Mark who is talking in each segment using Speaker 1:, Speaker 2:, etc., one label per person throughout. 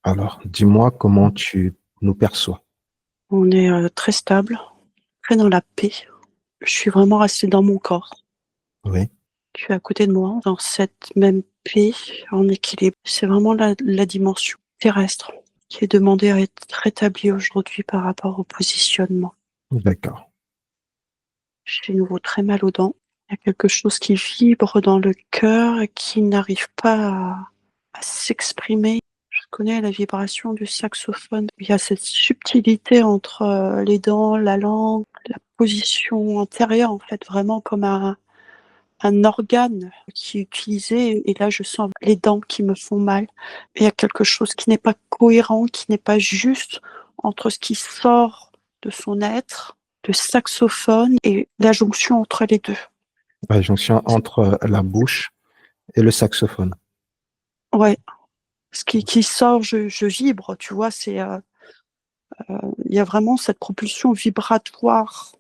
Speaker 1: Alors, dis-moi comment tu nous perçois.
Speaker 2: On est très stable, très dans la paix. Je suis vraiment restée dans mon corps.
Speaker 1: Oui,
Speaker 2: Tu es à côté de moi, dans cette même paix, en équilibre. C'est vraiment la dimension terrestre qui est demandée à être rétablie aujourd'hui par rapport au positionnement.
Speaker 1: d'accord.
Speaker 2: J'ai de nouveau très mal aux dents. Il y a quelque chose qui vibre dans le cœur et qui n'arrive pas à s'exprimer. Je connais la vibration du saxophone. Il y a cette subtilité entre les dents, la langue, la position antérieure, en fait, vraiment comme un organe qui est utilisé. Et là, je sens les dents qui me font mal. Il y a quelque chose qui n'est pas cohérent, qui n'est pas juste entre ce qui sort de son être, le saxophone, et la jonction entre les deux.
Speaker 1: La jonction entre la bouche et le saxophone.
Speaker 2: Ouais, ce qui sort, je vibre, tu vois, il y a vraiment cette propulsion vibratoire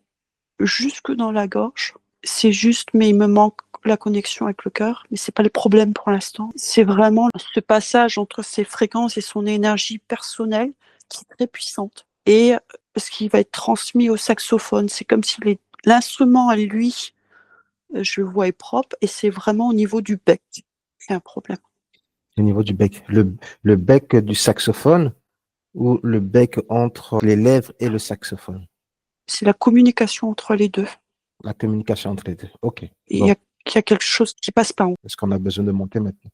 Speaker 2: jusque dans la gorge. C'est juste, mais il me manque la connexion avec le cœur, mais c'est pas le problème pour l'instant. C'est vraiment ce passage entre ses fréquences et son énergie personnelle qui est très puissante. Et ce qui va être transmis au saxophone, c'est comme si l'instrument à lui, je le vois, est propre, et c'est vraiment au niveau du bec qu'il y a un problème.
Speaker 1: Au niveau du bec. Le bec du saxophone ou le bec entre les lèvres et le saxophone.
Speaker 2: C'est la communication entre les deux.
Speaker 1: La communication entre les deux. OK.
Speaker 2: Il y
Speaker 1: Bon,
Speaker 2: a, il y a quelque chose qui passe pas.
Speaker 1: est-ce qu'on a besoin de monter maintenant?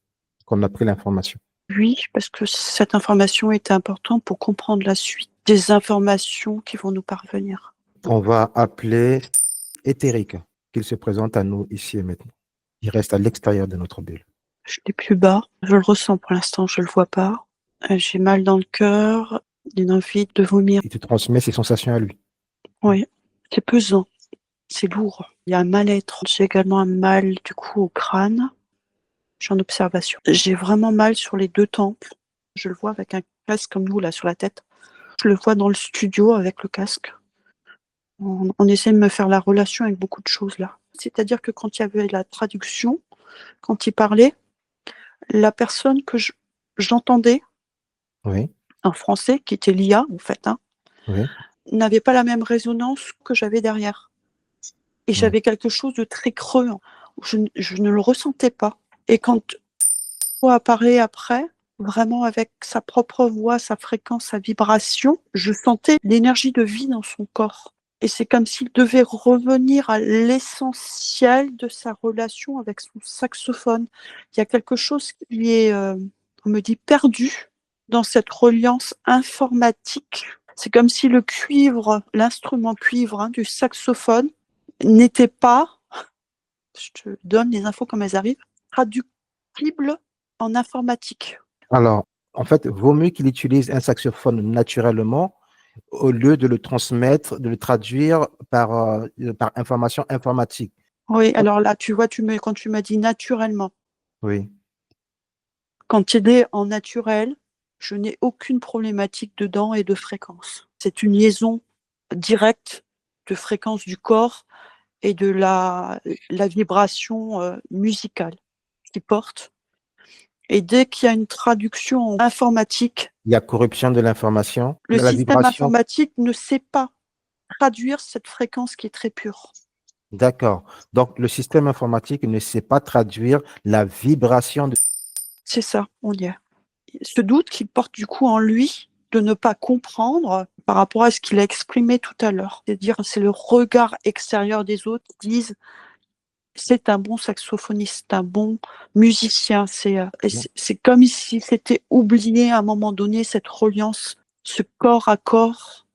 Speaker 1: Qu'on a pris l'information.
Speaker 2: Oui, parce que cette information est importante pour comprendre la suite des informations qui vont nous parvenir.
Speaker 1: On va appeler éthérique, qu'il se présente à nous ici et maintenant. Il reste à l'extérieur de notre bulle.
Speaker 2: Je l'ai plus bas, je le ressens pour l'instant, je le vois pas. J'ai mal dans le cœur, une envie de vomir.
Speaker 1: Il te transmet ses sensations à lui.
Speaker 2: Oui, c'est pesant, c'est lourd. Il y a un mal-être. J'ai également un mal du coup au crâne. Je suis en observation. J'ai vraiment mal sur les deux tempes. Je le vois avec un casque comme nous là sur la tête. Je le vois dans le studio avec le casque. On essaie de me faire la relation avec beaucoup de choses là. C'est-à-dire que quand il y avait la traduction, quand il parlait, la personne que j'entendais
Speaker 1: Oui,
Speaker 2: en français, qui était l'IA en fait,
Speaker 1: oui.
Speaker 2: n'avait pas la même résonance que j'avais derrière. Et
Speaker 1: Hmm.
Speaker 2: j'avais quelque chose de très creux. Je ne le ressentais pas. Et quand on apparaît après, vraiment avec sa propre voix, sa fréquence, sa vibration, je sentais l'énergie de vie dans son corps. Et c'est comme s'il devait revenir à l'essentiel de sa relation avec son saxophone. Il y a quelque chose qui est, on me dit, perdu dans cette reliance informatique. C'est comme si le cuivre, l'instrument cuivre du saxophone n'était pas, je te donne les infos comme elles arrivent, traductible en informatique.
Speaker 1: Alors, en fait, vaut mieux qu'il utilise un saxophone naturellement au lieu de le transmettre, de le traduire par information informatique.
Speaker 2: Oui, alors là, tu vois, quand tu m'as dit naturellement,
Speaker 1: Oui,
Speaker 2: quand il est en naturel, je n'ai aucune problématique dedans et de fréquence. C'est une liaison directe de fréquence du corps et de la vibration musicale qui porte. Et dès qu'il y a une traduction informatique,
Speaker 1: il y a corruption de l'information,
Speaker 2: le
Speaker 1: la
Speaker 2: système
Speaker 1: vibration.
Speaker 2: informatique ne sait pas traduire cette fréquence qui est très pure.
Speaker 1: D'accord. Donc, le système informatique ne sait pas traduire la vibration de...
Speaker 2: C'est ça, on y est. Ce doute qu'il porte du coup en lui de ne pas comprendre par rapport à ce qu'il a exprimé tout à l'heure. C'est-à-dire, c'est le regard extérieur des autres qui disent c'est un bon saxophoniste, un bon musicien. C'est comme si c'était oublié à un moment donné cette reliance, ce corps à corps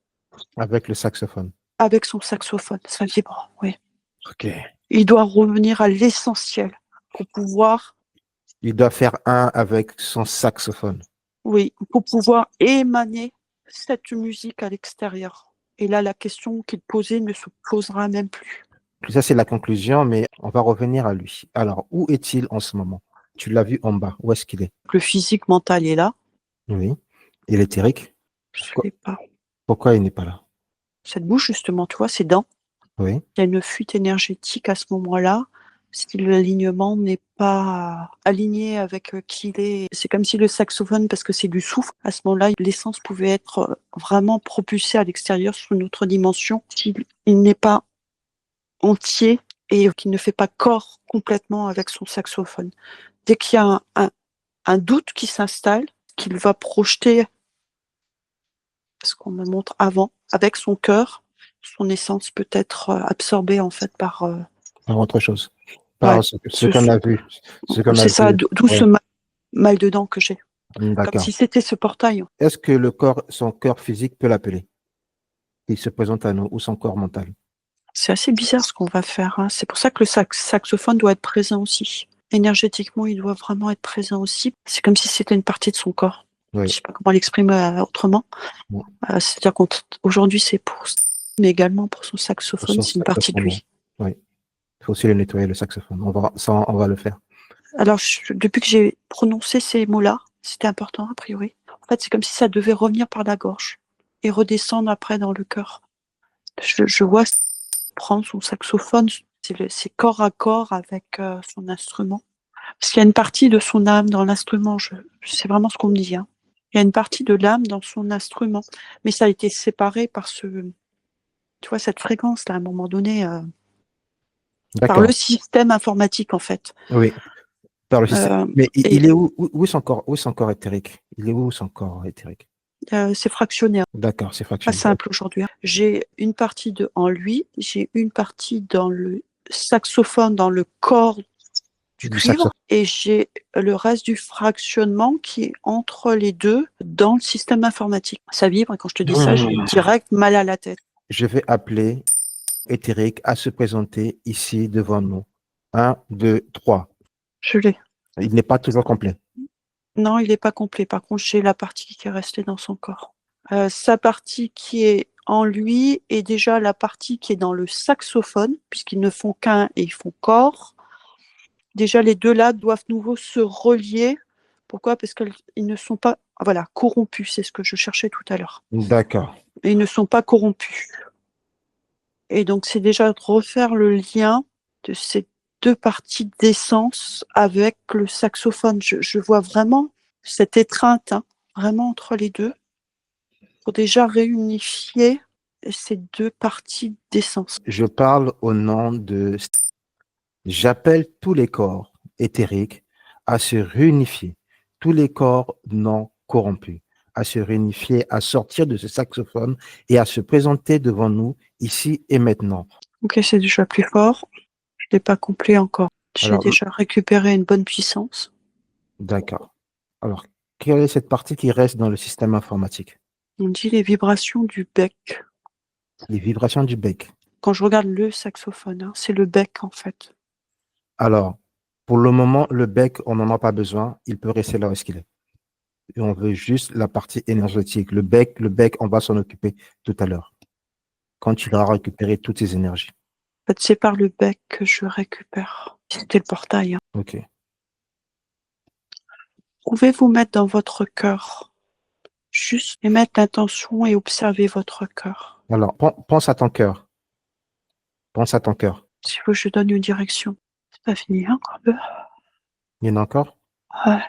Speaker 1: avec le saxophone.
Speaker 2: avec son saxophone. Ça vibre, oui.
Speaker 1: OK.
Speaker 2: Il doit revenir à l'essentiel pour pouvoir,
Speaker 1: Il doit faire un avec son saxophone.
Speaker 2: oui, pour pouvoir émaner cette musique à l'extérieur. Et là, la question qu'il posait ne se posera même plus.
Speaker 1: Ça, c'est la conclusion, mais on va revenir à lui. Alors, où est-il en ce moment? Tu l'as vu en bas. Où est-ce qu'il est?
Speaker 2: Le physique mental est là.
Speaker 1: Oui. Et l'éthérique?
Speaker 2: Je
Speaker 1: Pourquoi,
Speaker 2: sais pas.
Speaker 1: pourquoi il n'est pas là?
Speaker 2: Cette bouche, justement, tu vois, ses dents.
Speaker 1: Oui.
Speaker 2: Il y a une fuite énergétique à ce moment-là. si l'alignement n'est pas aligné avec qui il est. C'est comme si le saxophone, parce que c'est du souffle, à ce moment-là, l'essence pouvait être vraiment propulsée à l'extérieur sur une autre dimension. S'il n'est pas entier et qu'il ne fait pas corps complètement avec son saxophone. Dès qu'il y a un doute qui s'installe, qu'il va projeter, ce qu'on me montre avant, avec son cœur, son essence peut être absorbée en fait par
Speaker 1: autre chose.
Speaker 2: ouais,
Speaker 1: Par ce qu'on a vu. Ce qu'on a
Speaker 2: c'est ça,
Speaker 1: vu.
Speaker 2: d'où
Speaker 1: Ouais.
Speaker 2: ce mal dedans que j'ai. Comme
Speaker 1: D'accord.
Speaker 2: si c'était ce portail.
Speaker 1: Est-ce que son corps physique peut l'appeler? Il se présente à nous, ou son corps mental?
Speaker 2: C'est assez bizarre ce qu'on va faire. Hein. C'est pour ça que le saxophone doit être présent aussi. Énergétiquement, il doit vraiment être présent aussi. C'est comme si c'était une partie de son corps.
Speaker 1: Oui.
Speaker 2: Je sais pas comment l'exprimer autrement.
Speaker 1: Bon.
Speaker 2: C'est-à-dire qu'aujourd'hui, c'est pour mais également pour son
Speaker 1: Pour
Speaker 2: saxophone,
Speaker 1: son
Speaker 2: c'est une partie de
Speaker 1: saxophone,
Speaker 2: lui.
Speaker 1: oui. Il faut aussi le nettoyer, le saxophone. On va le faire.
Speaker 2: Alors, depuis que j'ai prononcé ces mots-là, c'était important, a priori. En fait, c'est comme si ça devait revenir par la gorge et redescendre après dans le cœur. Je vois prendre son saxophone, c'est corps à corps avec son instrument. Parce qu'il y a une partie de son âme dans l'instrument, c'est vraiment ce qu'on me dit. Hein. Il y a une partie de l'âme dans son instrument, mais ça a été séparé par tu vois, cette fréquence-là, à un moment donné, par le
Speaker 1: D'accord.
Speaker 2: système informatique, en fait.
Speaker 1: Oui. Par le système. Mais
Speaker 2: Et
Speaker 1: il est où son corps éthérique? Il est où son corps éthérique?
Speaker 2: c'est fractionné, hein.
Speaker 1: D'accord, c'est
Speaker 2: Pas
Speaker 1: fractionné.
Speaker 2: simple aujourd'hui. Hein. J'ai une partie en lui, j'ai une partie dans le saxophone, dans le corps du
Speaker 1: Du
Speaker 2: cuivre,
Speaker 1: saxophone.
Speaker 2: et j'ai le reste du fractionnement qui est entre les deux dans le système informatique. Ça vibre, et quand je te dis ça, j'ai direct mal à la tête.
Speaker 1: Je vais appeler éthérique à se présenter ici devant nous. 1, 2, 3.
Speaker 2: Je l'ai.
Speaker 1: Il n'est pas toujours complet.
Speaker 2: Non, il n'est pas complet. Par contre, j'ai la partie qui est restée dans son corps. Sa partie qui est en lui est déjà la partie qui est dans le saxophone, puisqu'ils ne font qu'un et ils font corps. Déjà, les deux là doivent nouveau se relier. Pourquoi? Parce qu'ils ne sont pas corrompus, c'est ce que je cherchais tout à l'heure.
Speaker 1: D'accord.
Speaker 2: Et ils ne sont pas corrompus. Et donc, c'est déjà de refaire le lien de ces deux parties d'essence avec le saxophone. Je vois vraiment cette étreinte, hein, vraiment entre les deux, pour déjà réunifier ces deux parties d'essence.
Speaker 1: Je parle au nom J'appelle tous les corps éthériques à se réunifier, tous les corps non corrompus, à se réunifier, à sortir de ce saxophone et à se présenter devant nous ici et maintenant.
Speaker 2: Ok, c'est déjà plus fort. Je ne l'ai pas complet encore. J'ai
Speaker 1: Alors,
Speaker 2: déjà récupéré une bonne puissance.
Speaker 1: d'accord. Alors, quelle est cette partie qui reste dans le système informatique?
Speaker 2: On dit les vibrations du bec.
Speaker 1: Les vibrations du bec.
Speaker 2: Quand je regarde le saxophone, hein, c'est le bec en fait.
Speaker 1: Alors, pour le moment, le bec, on n'en a pas besoin. Il peut rester là où est-ce qu'il est. Et on veut juste la partie énergétique. Le bec, on va s'en occuper tout à l'heure, quand il aura récupéré toutes ses énergies.
Speaker 2: En fait, c'est par le bec que je récupère. C'était le portail. Hein.
Speaker 1: OK.
Speaker 2: Pouvez-vous mettre dans votre cœur, juste émettre l'intention et observer votre cœur.
Speaker 1: Alors, pense à ton cœur. Pense à ton cœur.
Speaker 2: Si vous, je donne une direction. C'est pas fini, hein, encore un peu.
Speaker 1: Il y en a encore?
Speaker 2: Ouais.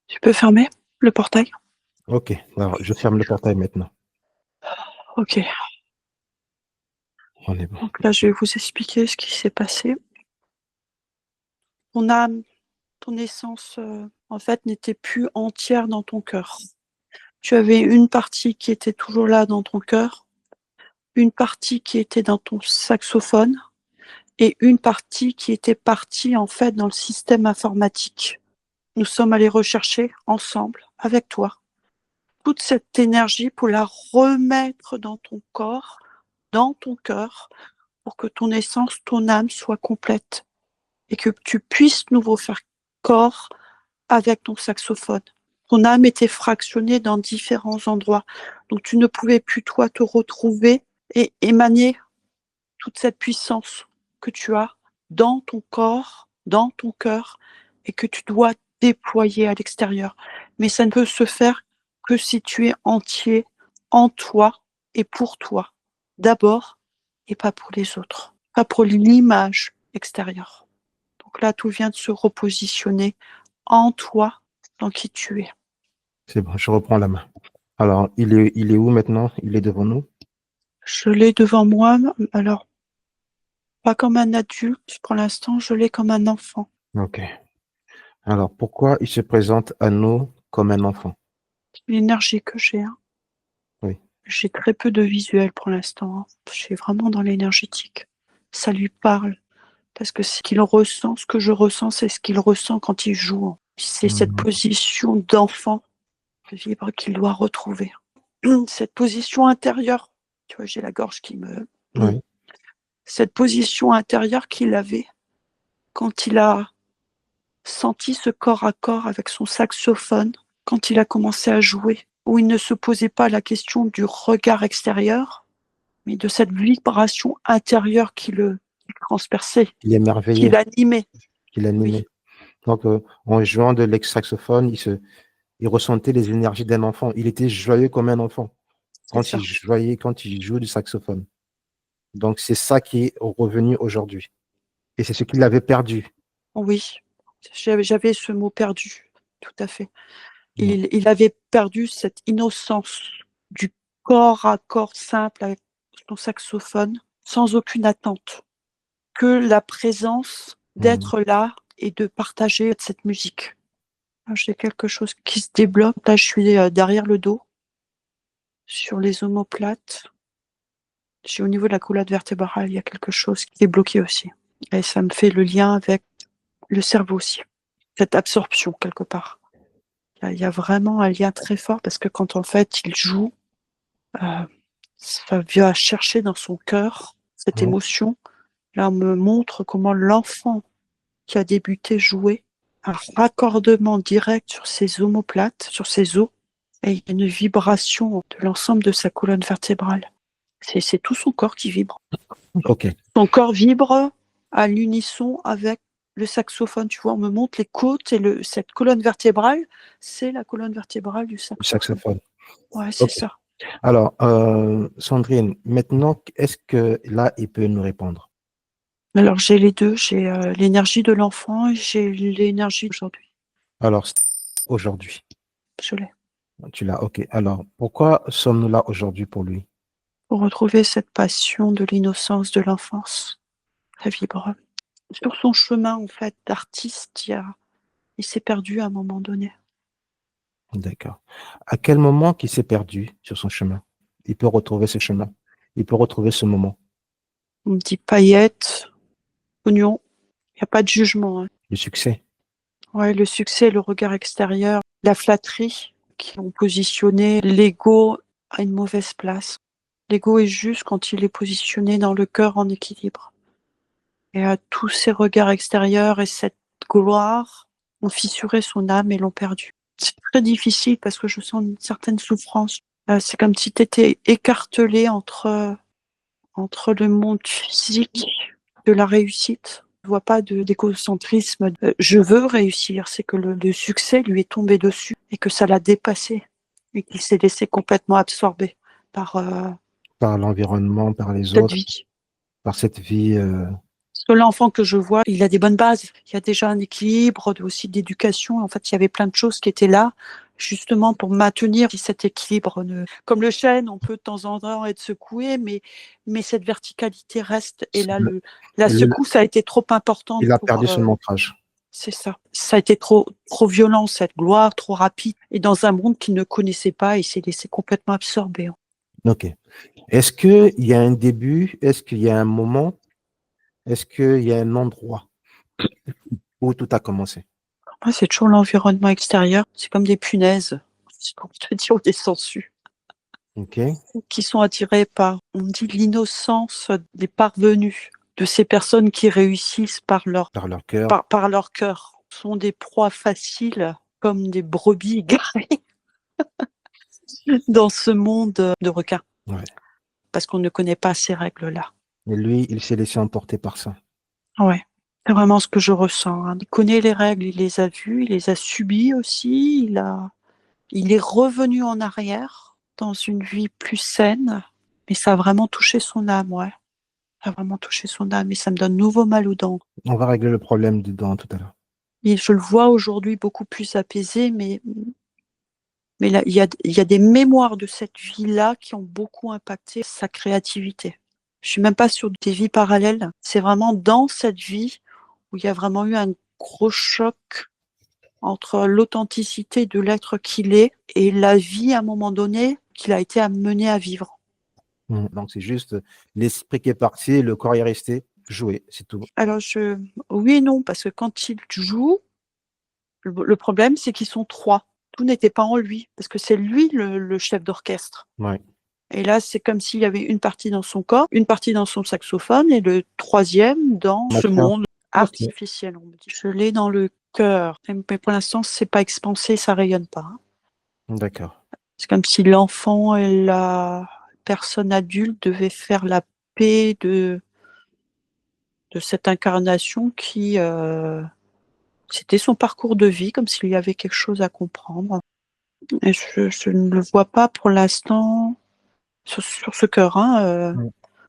Speaker 2: Tu peux fermer le portail?
Speaker 1: OK. Alors, je ferme le portail maintenant.
Speaker 2: Ok.
Speaker 1: On est bon.
Speaker 2: Donc là, je vais vous expliquer ce qui s'est passé. Ton âme, ton essence, en fait, n'était plus entière dans ton cœur. Tu avais une partie qui était toujours là dans ton cœur, une partie qui était dans ton saxophone et une partie qui était partie en fait dans le système informatique. Nous sommes allés rechercher ensemble, avec toi, toute cette énergie pour la remettre dans ton corps, dans ton cœur, pour que ton essence, ton âme soit complète et que tu puisses nouveau faire corps avec ton saxophone. Ton âme était fractionnée dans différents endroits. Donc tu ne pouvais plus, toi, te retrouver et émaner toute cette puissance que tu as dans ton corps, dans ton cœur, et que tu dois déployer à l'extérieur. Mais ça ne peut se faire que si tu es entier en toi et pour toi, d'abord, et pas pour les autres, pas pour l'image extérieur. Donc là, tout vient de se repositionner en toi, dans qui tu es.
Speaker 1: C'est bon, je reprends la main. Alors, il est où maintenant? Il est devant nous?
Speaker 2: Je l'ai devant moi, alors pas comme un adulte, pour l'instant, je l'ai comme un enfant.
Speaker 1: Ok. Alors, pourquoi il se présente à nous comme un enfant?
Speaker 2: L'énergie que j'ai, hein.
Speaker 1: Oui.
Speaker 2: J'ai très peu de visuel pour l'instant, hein. Je suis vraiment dans l'énergétique. Ça lui parle, parce que ce qu'il ressent, ce que je ressens, c'est ce qu'il ressent quand il joue, hein. C'est cette position d'enfant libre qu'il doit retrouver. Cette position intérieure, tu vois, j'ai la gorge qui me...
Speaker 1: Oui.
Speaker 2: Cette position intérieure qu'il avait quand il a senti ce corps à corps avec son saxophone, quand il a commencé à jouer, où il ne se posait pas la question du regard extérieur, mais de cette vibration intérieure qui le transperçait,
Speaker 1: Il est
Speaker 2: qui
Speaker 1: merveilleux,
Speaker 2: l'animait.
Speaker 1: qu'il animait.
Speaker 2: Oui,
Speaker 1: Donc, en jouant de l'ex-saxophone, il ressentait les énergies d'un enfant. Il était joyeux comme un enfant
Speaker 2: c'est ça.
Speaker 1: quand il joue du saxophone. Donc, c'est ça qui est revenu aujourd'hui. Et c'est ce qu'il avait perdu.
Speaker 2: Oui, j'avais ce mot perdu, tout à fait.
Speaker 1: Mm.
Speaker 2: Il avait perdu cette innocence du corps à corps simple avec son saxophone, sans aucune attente, que la présence
Speaker 1: Mm.
Speaker 2: d'être là et de partager cette musique. J'ai quelque chose qui se débloque. Là, je suis derrière le dos, sur les omoplates. Au niveau de la colonne vertébrale, il y a quelque chose qui est bloqué aussi. Et ça me fait le lien avec le cerveau aussi. Cette absorption, quelque part. Il y a vraiment un lien très fort parce que quand en fait il joue, ça vient chercher dans son cœur cette
Speaker 1: Ouais.
Speaker 2: émotion. Là, on me montre comment l'enfant qui a débuté jouer, un raccordement direct sur ses omoplates, sur ses os, et il y a une vibration de l'ensemble de sa colonne vertébrale. C'est tout son corps qui vibre.
Speaker 1: OK.
Speaker 2: Son corps vibre à l'unisson avec le saxophone. Tu vois, on me montre les côtes et cette colonne vertébrale, c'est la colonne vertébrale du
Speaker 1: Le
Speaker 2: saxophone.
Speaker 1: saxophone.
Speaker 2: Ouais, c'est
Speaker 1: OK.
Speaker 2: ça.
Speaker 1: Alors, Sandrine, maintenant, est-ce que là, il peut nous répondre?
Speaker 2: Alors, j'ai les deux. J'ai l'énergie de l'enfant et j'ai l'énergie d'aujourd'hui.
Speaker 1: Alors, aujourd'hui,
Speaker 2: Je l'ai.
Speaker 1: tu l'as. OK. Alors, pourquoi sommes-nous là aujourd'hui pour lui?
Speaker 2: Pour retrouver cette passion de l'innocence de l'enfance. Ça vibre. Sur son chemin, en fait, d'artiste, il s'est perdu à un moment donné.
Speaker 1: D'accord. À quel moment qu'il s'est perdu sur son chemin? Il peut retrouver ce chemin. Il peut retrouver ce moment.
Speaker 2: On me dit paillettes, oignons. Il n'y a pas de jugement, hein.
Speaker 1: Le succès.
Speaker 2: Ouais, le succès, le regard extérieur, la flatterie qui ont positionné l'ego à une mauvaise place. L'ego est juste quand il est positionné dans le cœur en équilibre. Et tous ces regards extérieurs et cette gloire ont fissuré son âme et l'ont perdu. C'est très difficile parce que je sens une certaine souffrance. C'est comme si tu étais écartelé entre le monde physique de la réussite. Je vois pas d'égocentrisme. Je veux réussir. C'est que le succès lui est tombé dessus et que ça l'a dépassé et qu'il s'est laissé complètement absorber par
Speaker 1: Par l'environnement, par les
Speaker 2: cette
Speaker 1: autres,
Speaker 2: vie.
Speaker 1: par cette vie.
Speaker 2: Parce que l'enfant que je vois, il a des bonnes bases. Il y a déjà un équilibre aussi d'éducation. En fait, il y avait plein de choses qui étaient là, justement pour maintenir cet équilibre. Comme le chêne, on peut de temps en temps être secoué, mais cette verticalité reste. Et là, la
Speaker 1: Lui,
Speaker 2: secousse a été trop importante
Speaker 1: il a
Speaker 2: pour.
Speaker 1: perdu son ancrage.
Speaker 2: C'est ça. Ça a été trop violent, cette gloire, trop rapide. Et dans un monde qu'il ne connaissait pas, il s'est laissé complètement absorber.
Speaker 1: OK. Est-ce qu'il y a un début? Est-ce qu'il y a un moment? Est-ce qu'il y a un endroit où tout a commencé?
Speaker 2: Moi, c'est toujours l'environnement extérieur. C'est comme des punaises. C'est comme te dire, ou des sangsues.
Speaker 1: OK.
Speaker 2: Qui sont attirés par, on dit, l'innocence des parvenus, de ces personnes qui réussissent
Speaker 1: Par leur cœur.
Speaker 2: par leur cœur. Sont des proies faciles, comme des brebis égarées dans ce monde de requins,
Speaker 1: Ouais.
Speaker 2: parce qu'on ne connaît pas ces règles-là.
Speaker 1: Et lui, il s'est laissé emporter par ça.
Speaker 2: Ouais, c'est vraiment ce que je ressens, hein. Il connaît les règles, il les a vues, il les a subies aussi, il est revenu en arrière dans une vie plus saine, mais ça a vraiment touché son âme, ouais. a vraiment touché son âme et ça me donne nouveau mal aux dents.
Speaker 1: On va régler le problème dedans tout à l'heure.
Speaker 2: Et je le vois aujourd'hui beaucoup plus apaisé, mais là, il y a des mémoires de cette vie-là qui ont beaucoup impacté sa créativité. Je suis même pas sur des vies parallèles. C'est vraiment dans cette vie où il y a vraiment eu un gros choc entre l'authenticité de l'être qu'il est et la vie à un moment donné qu'il a été amené à vivre.
Speaker 1: Donc, c'est juste l'esprit qui est parti, le corps est resté, joué, c'est tout.
Speaker 2: Alors, oui et non, parce que quand il joue, le problème, c'est qu'ils sont trois. Tout n'était pas en lui, parce que c'est lui le chef d'orchestre.
Speaker 1: Ouais.
Speaker 2: Et là, c'est comme s'il y avait une partie dans son corps, une partie dans son saxophone et le troisième dans ce monde artificiel, on me dit. Je l'ai dans le cœur. Mais pour l'instant, c'est pas expansé, ça rayonne pas.
Speaker 1: D'accord.
Speaker 2: C'est comme si l'enfant et la personne adulte devaient faire la paix de cette incarnation qui, c'était son parcours de vie, comme s'il y avait quelque chose à comprendre. Et je ne le vois pas pour l'instant sur ce cœur.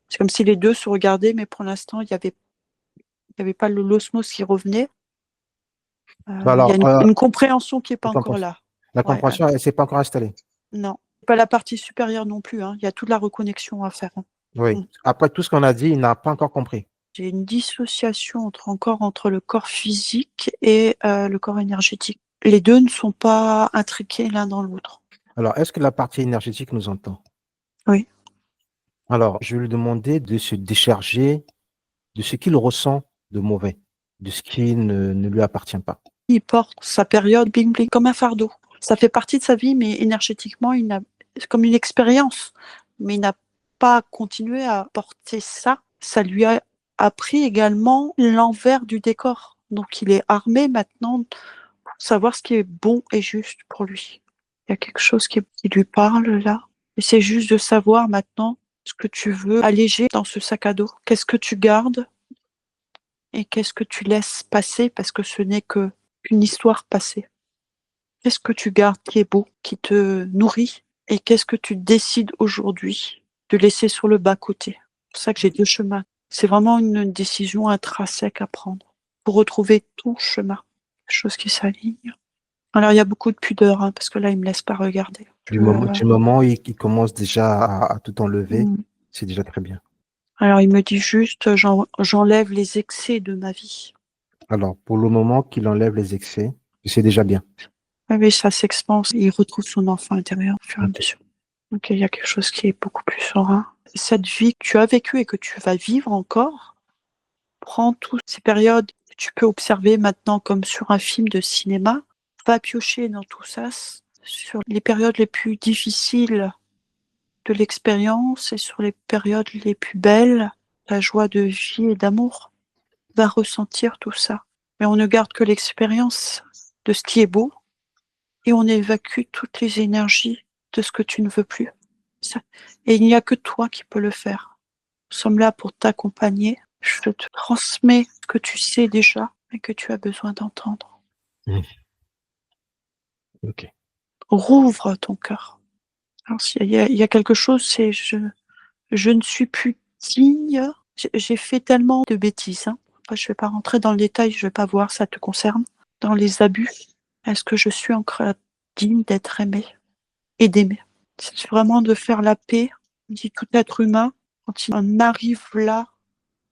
Speaker 2: C'est comme si les deux se regardaient, mais pour l'instant, il y avait pas l'osmose qui revenait. Il y a une compréhension qui n'est pas encore là.
Speaker 1: La compréhension, elle ne s'est pas encore installée.
Speaker 2: Non. Pas la partie supérieure non plus. Il y a toute la reconnexion à faire.
Speaker 1: Oui. Après tout ce qu'on a dit, il n'a pas encore compris.
Speaker 2: J'ai une dissociation entre le corps physique et le corps énergétique. Les deux ne sont pas intriqués l'un dans l'autre.
Speaker 1: Alors, est-ce que la partie énergétique nous entend?
Speaker 2: Oui.
Speaker 1: Alors, je vais lui demander de se décharger de ce qu'il ressent de mauvais, de ce qui ne lui appartient pas.
Speaker 2: Il porte sa période bling bling comme un fardeau. Ça fait partie de sa vie, mais énergétiquement, c'est comme une expérience. Mais il n'a pas continué à porter ça. Ça lui a appris également l'envers du décor. Donc il est armé maintenant pour savoir ce qui est bon et juste pour lui. Il y a quelque chose qui lui parle là. Et c'est juste de savoir maintenant ce que tu veux alléger dans ce sac à dos. Qu'est-ce que tu gardes et qu'est-ce que tu laisses passer parce que ce n'est qu'une histoire passée. Qu'est-ce que tu gardes qui est beau, qui te nourrit et qu'est-ce que tu décides aujourd'hui de laisser sur le bas-côté. C'est pour ça que j'ai deux chemins. C'est vraiment une décision intrinsèque à prendre pour retrouver ton chemin, chose qui s'aligne. Alors il y a beaucoup de pudeur parce que là il me laisse pas regarder.
Speaker 1: Du moment où il commence déjà à tout enlever, c'est déjà très bien.
Speaker 2: Alors il me dit juste j'enlève les excès de ma vie.
Speaker 1: Alors pour le moment qu'il enlève les excès, c'est déjà bien.
Speaker 2: Oui, ça s'expanse. Il retrouve son enfant intérieur au fur et à mesure. Donc il y a quelque chose qui est beaucoup plus serein. Cette vie que tu as vécue et que tu vas vivre encore, prends toutes ces périodes que tu peux observer maintenant comme sur un film de cinéma, va piocher dans tout ça, sur les périodes les plus difficiles de l'expérience et sur les périodes les plus belles, la joie de vie et d'amour. Va ressentir tout ça. Mais on ne garde que l'expérience de ce qui est beau et on évacue toutes les énergies de ce que tu ne veux plus. Et il n'y a que toi qui peux le faire. Nous sommes là pour t'accompagner. Je te transmets ce que tu sais déjà et que tu as besoin d'entendre.
Speaker 1: Ok.
Speaker 2: Rouvre ton cœur. Alors, il y a quelque chose, c'est je ne suis plus digne. J'ai fait tellement de bêtises. Je ne vais pas rentrer dans le détail, je ne vais pas voir, ça te concerne. Dans les abus, est-ce que je suis encore digne d'être aimée et d'aimer? C'est vraiment de faire la paix, dit tout être humain, quand il en arrive là,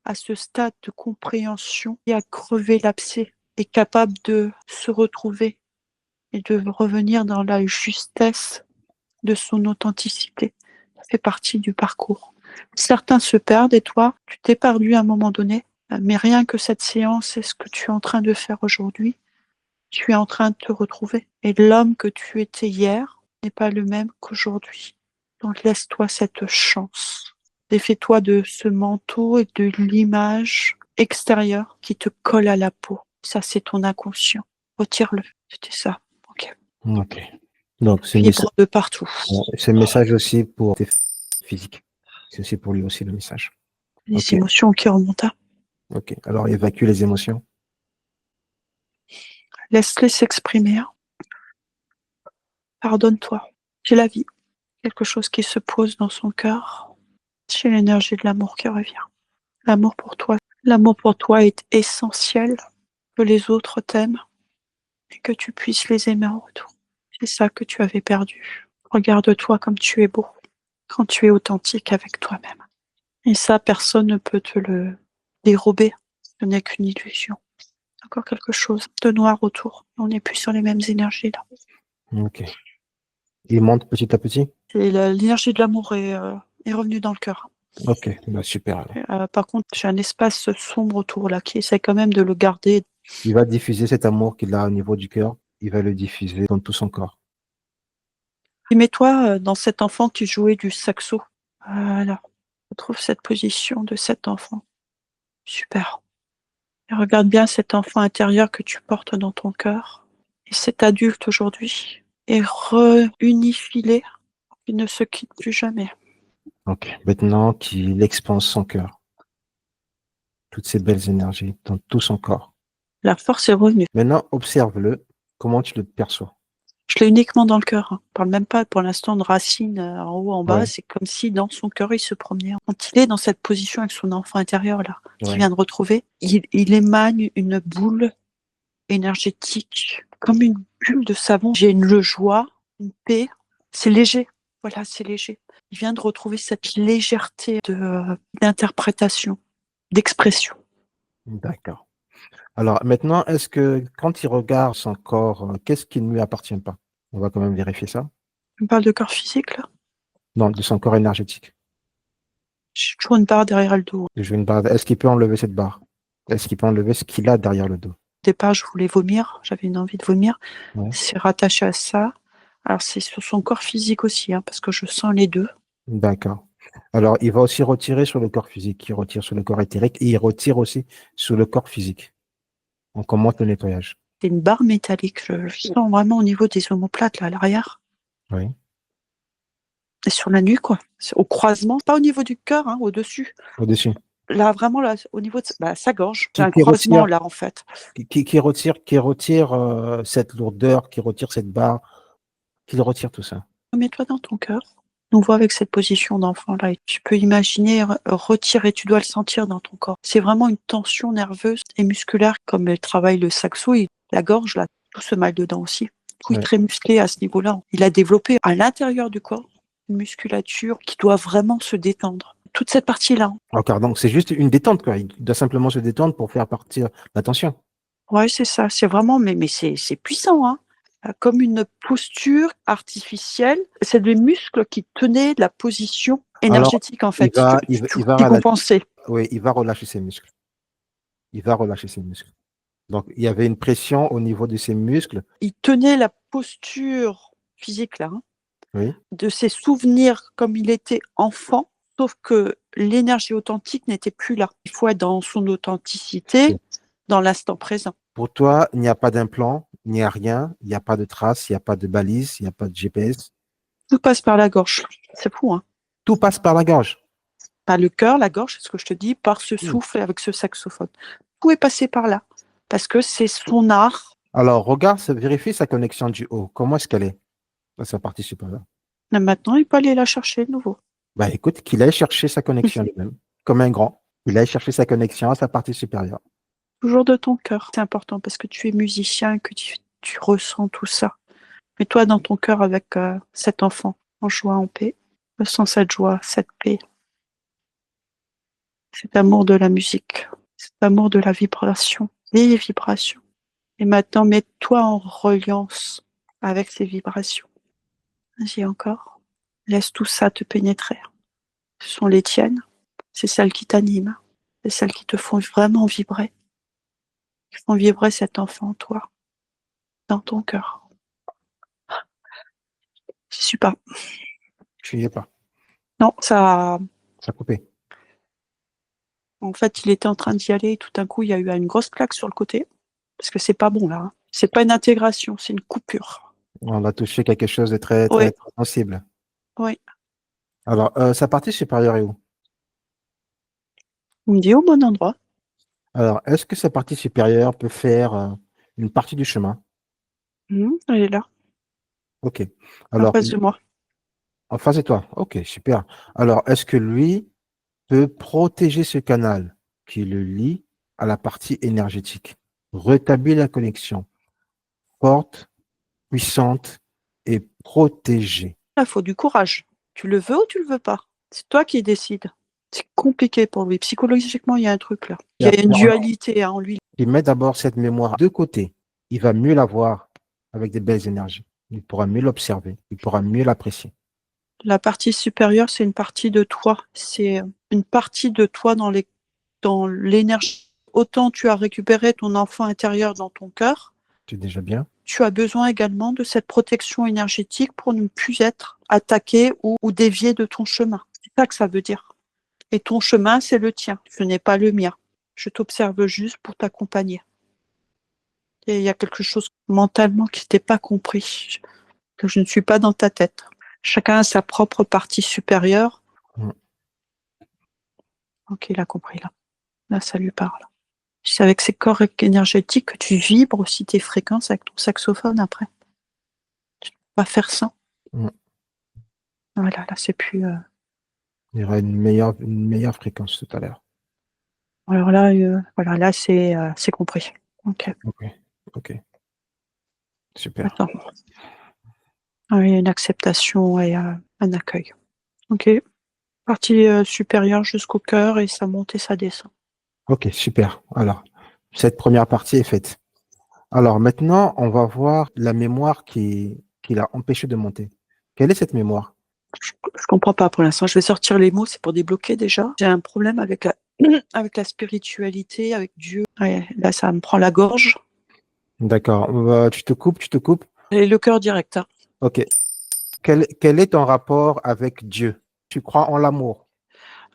Speaker 2: à ce stade de compréhension et à crever l'abcès, est capable de se retrouver et de revenir dans la justesse de son authenticité. Ça fait partie du parcours. Certains se perdent et toi, tu t'es perdu à un moment donné, mais rien que cette séance et ce que tu es en train de faire aujourd'hui, tu es en train de te retrouver. Et l'homme que tu étais hier n'est pas le même qu'aujourd'hui. Donc laisse-toi cette chance. Défais-toi de ce manteau et de l'image extérieure qui te colle à la peau. Ça, c'est ton inconscient. Retire-le. C'était ça. Ok.
Speaker 1: Ok. Donc,
Speaker 2: Vibre de partout.
Speaker 1: C'est le message aussi pour tes physiques. C'est aussi pour lui aussi le message.
Speaker 2: Les émotions qui remontent.
Speaker 1: Ok. Alors, évacue les émotions.
Speaker 2: Laisse-les s'exprimer. Pardonne-toi. C'est la vie. Quelque chose qui se pose dans son cœur. C'est l'énergie de l'amour qui revient. L'amour pour toi. L'amour pour toi est essentiel, que les autres t'aiment et que tu puisses les aimer en retour. C'est ça que tu avais perdu. Regarde-toi comme tu es beau, quand tu es authentique avec toi-même. Et ça, personne ne peut te le dérober. Ce n'est qu'une illusion. Encore quelque chose de noir autour. On n'est plus sur les mêmes énergies là.
Speaker 1: Ok. Il monte petit à petit?
Speaker 2: Et l'énergie de l'amour est revenue dans le cœur.
Speaker 1: Ok, bah, super alors.
Speaker 2: Par contre, j'ai un espace sombre autour là qui essaie quand même de le garder.
Speaker 1: Il va diffuser cet amour qu'il a au niveau du cœur, il va le diffuser dans tout son corps.
Speaker 2: Et mets-toi dans cet enfant qui jouait du saxo. Voilà. Retrouve cette position de cet enfant. Super. Et regarde bien cet enfant intérieur que tu portes dans ton cœur. Et cet adulte aujourd'hui. Et réunifie-les. Ils ne se quittent plus jamais.
Speaker 1: Ok. Maintenant qu'il expanse son cœur, toutes ces belles énergies dans tout son corps.
Speaker 2: La force est revenue.
Speaker 1: Maintenant, observe-le. Comment tu le perçois?
Speaker 2: Je l'ai uniquement dans le cœur. Je parle même pas pour l'instant de racines en haut, en bas.
Speaker 1: Ouais,
Speaker 2: C'est comme si dans son cœur, il se promenait. Quand il est dans cette position avec son enfant intérieur, là, qu'il
Speaker 1: ouais.
Speaker 2: vient de retrouver, il émane une boule énergétique, comme une bulle de savon. J'ai une joie, une paix. C'est léger. Voilà, c'est léger. Il vient de retrouver cette légèreté d'interprétation, d'expression.
Speaker 1: D'accord. Alors maintenant, est-ce que quand il regarde son corps, qu'est-ce qui ne lui appartient pas? On va quand même vérifier ça.
Speaker 2: On parle de corps physique, là.
Speaker 1: Non, de son corps énergétique.
Speaker 2: J'ai toujours une barre derrière le dos.
Speaker 1: Je veux une barre. Est-ce qu'il peut enlever cette barre? Est-ce qu'il peut enlever ce qu'il a derrière le dos?
Speaker 2: Au départ, je voulais vomir. J'avais une envie de vomir.
Speaker 1: Ouais.
Speaker 2: C'est rattaché à ça. Alors, c'est sur son corps physique aussi, hein, parce que je sens les deux.
Speaker 1: D'accord. Alors, il va aussi retirer sur le corps physique. Il retire sur le corps éthérique et il retire aussi sur le corps physique. On commence le nettoyage.
Speaker 2: C'est une barre métallique. Je sens vraiment au niveau des omoplates, là, à l'arrière.
Speaker 1: Oui.
Speaker 2: Et sur la nuque, quoi. C'est au croisement, pas au niveau du cœur, hein, au-dessus.
Speaker 1: Au-dessus.
Speaker 2: Là, vraiment, là, au niveau de sa gorge. J'ai
Speaker 1: Qui,
Speaker 2: un
Speaker 1: qui
Speaker 2: croisement,
Speaker 1: retire,
Speaker 2: là, en fait.
Speaker 1: qui retire cette lourdeur, qui retire cette barre, qui retire tout ça.
Speaker 2: Mets-toi dans ton cœur. Nous voit avec cette position d'enfant, là. Et tu peux imaginer retirer, tu dois le sentir dans ton corps. C'est vraiment une tension nerveuse et musculaire, comme elle travaille le saxo, et la gorge, là, tout ce mal dedans aussi. Il est
Speaker 1: Ouais.
Speaker 2: très musclé à ce niveau-là. Il a développé à l'intérieur du corps une musculature qui doit vraiment se détendre. Toute cette partie-là.
Speaker 1: D'accord. Donc, c'est juste une détente, quoi. Il doit simplement se détendre pour faire partir la tension.
Speaker 2: Ouais, c'est ça. C'est vraiment, mais c'est puissant, hein. Comme une posture artificielle. C'est des muscles qui tenaient la position
Speaker 1: Alors,
Speaker 2: énergétique, en fait,
Speaker 1: il va
Speaker 2: qui
Speaker 1: relâcher,
Speaker 2: compensaient.
Speaker 1: oui, il va relâcher ses muscles. Il va relâcher ses muscles. Donc, il y avait une pression au niveau de ses muscles.
Speaker 2: Il tenait la posture physique, là, hein,
Speaker 1: Oui.
Speaker 2: de ses souvenirs comme il était enfant, sauf que l'énergie authentique n'était plus là. Il faut être dans son authenticité, dans l'instant présent.
Speaker 1: Pour toi, il n'y a pas d'implant, il n'y a rien, il n'y a pas de traces, il n'y a pas de balise, il n'y a pas de GPS.
Speaker 2: Tout passe par la gorge. C'est fou, hein.
Speaker 1: Tout passe par la gorge.
Speaker 2: Par le cœur, la gorge, c'est ce que je te dis, par ce souffle et avec ce saxophone. Tout est passé par là, parce que c'est son art.
Speaker 1: Alors, regarde, vérifie sa connexion du haut. Comment est-ce qu'elle est? Sa partie supérieure.
Speaker 2: Là, maintenant, il peut aller la chercher de nouveau.
Speaker 1: Bah, écoute, qu'il aille chercher sa connexion lui-même, comme un grand. Il aille chercher sa connexion à sa partie supérieure.
Speaker 2: Toujours de ton cœur. C'est important parce que tu es musicien, que tu ressens tout ça. Mets-toi dans ton cœur avec cet enfant, en joie, en paix. Ressens cette joie, cette paix, cet amour de la musique, cet amour de la vibration, les vibrations. Et maintenant, mets-toi en reliance avec ces vibrations. Vas-y encore. Laisse tout ça te pénétrer. Ce sont les tiennes. C'est celles qui t'animent. C'est celles qui te font vraiment vibrer. Qui font vibrer cet enfant en toi, dans ton cœur. C'est super.
Speaker 1: Tu n'y es pas.
Speaker 2: Non, ça,
Speaker 1: Ça a coupé.
Speaker 2: en fait, il était en train d'y aller et tout d'un coup, il y a eu une grosse claque sur le côté. Parce que c'est pas bon, là, hein. C'est pas une intégration, c'est une coupure.
Speaker 1: On a touché quelque chose de très,
Speaker 2: Oui,
Speaker 1: très, très sensible.
Speaker 2: oui.
Speaker 1: Alors, sa partie supérieure est où?
Speaker 2: On me dit au bon endroit.
Speaker 1: Alors, est-ce que sa partie supérieure peut faire une partie du chemin?
Speaker 2: Elle est là,
Speaker 1: OK.
Speaker 2: en
Speaker 1: Alors,
Speaker 2: face de moi.
Speaker 1: en face de toi. OK, super. Alors, est-ce que lui peut protéger ce canal qui le lie à la partie énergétique, rétablir la connexion forte, puissante et protégée.
Speaker 2: Il faut du courage. Tu le veux ou tu le veux pas? C'est toi qui décides. C'est compliqué pour lui. Psychologiquement, il y a un truc là. Il y a une dualité en lui.
Speaker 1: Il met d'abord cette mémoire de côté. Il va mieux la voir avec des belles énergies. Il pourra mieux l'observer. Il pourra mieux l'apprécier.
Speaker 2: La partie supérieure, c'est une partie de toi. C'est une partie de toi dans l'énergie. Autant tu as récupéré ton enfant intérieur dans ton cœur,
Speaker 1: C'est déjà bien.
Speaker 2: tu as besoin également de cette protection énergétique pour ne plus être attaqué ou dévié de ton chemin. C'est ça que ça veut dire. Et ton chemin, c'est le tien. Ce n'est pas le mien. Je t'observe juste pour t'accompagner. Et il y a quelque chose mentalement qui t'est pas compris, que je ne suis pas dans ta tête. Chacun a sa propre partie supérieure. Ok, il a compris là. Là, ça lui parle. C'est avec ces corps énergétiques que tu vibres aussi tes fréquences avec ton saxophone après. Tu ne peux pas faire ça. Voilà, là, c'est plus.
Speaker 1: Il y aura une meilleure fréquence tout à l'heure.
Speaker 2: Alors là, voilà, là, c'est compris. Ok.
Speaker 1: Ok. Super.
Speaker 2: Attends. Il y a une acceptation et un accueil. Ok. Partie supérieure jusqu'au cœur et ça monte et ça descend.
Speaker 1: Ok, super. Alors, cette première partie est faite. Alors maintenant, on va voir la mémoire qui l'a empêché de monter. Quelle est cette mémoire?
Speaker 2: Je comprends pas pour l'instant. Je vais sortir les mots, c'est pour débloquer déjà. J'ai un problème avec la spiritualité, avec Dieu. Ouais, là, ça me prend la gorge.
Speaker 1: D'accord. Tu te coupes.
Speaker 2: Et le cœur direct. Hein.
Speaker 1: Ok. Quel est ton rapport avec Dieu? Tu crois en l'amour?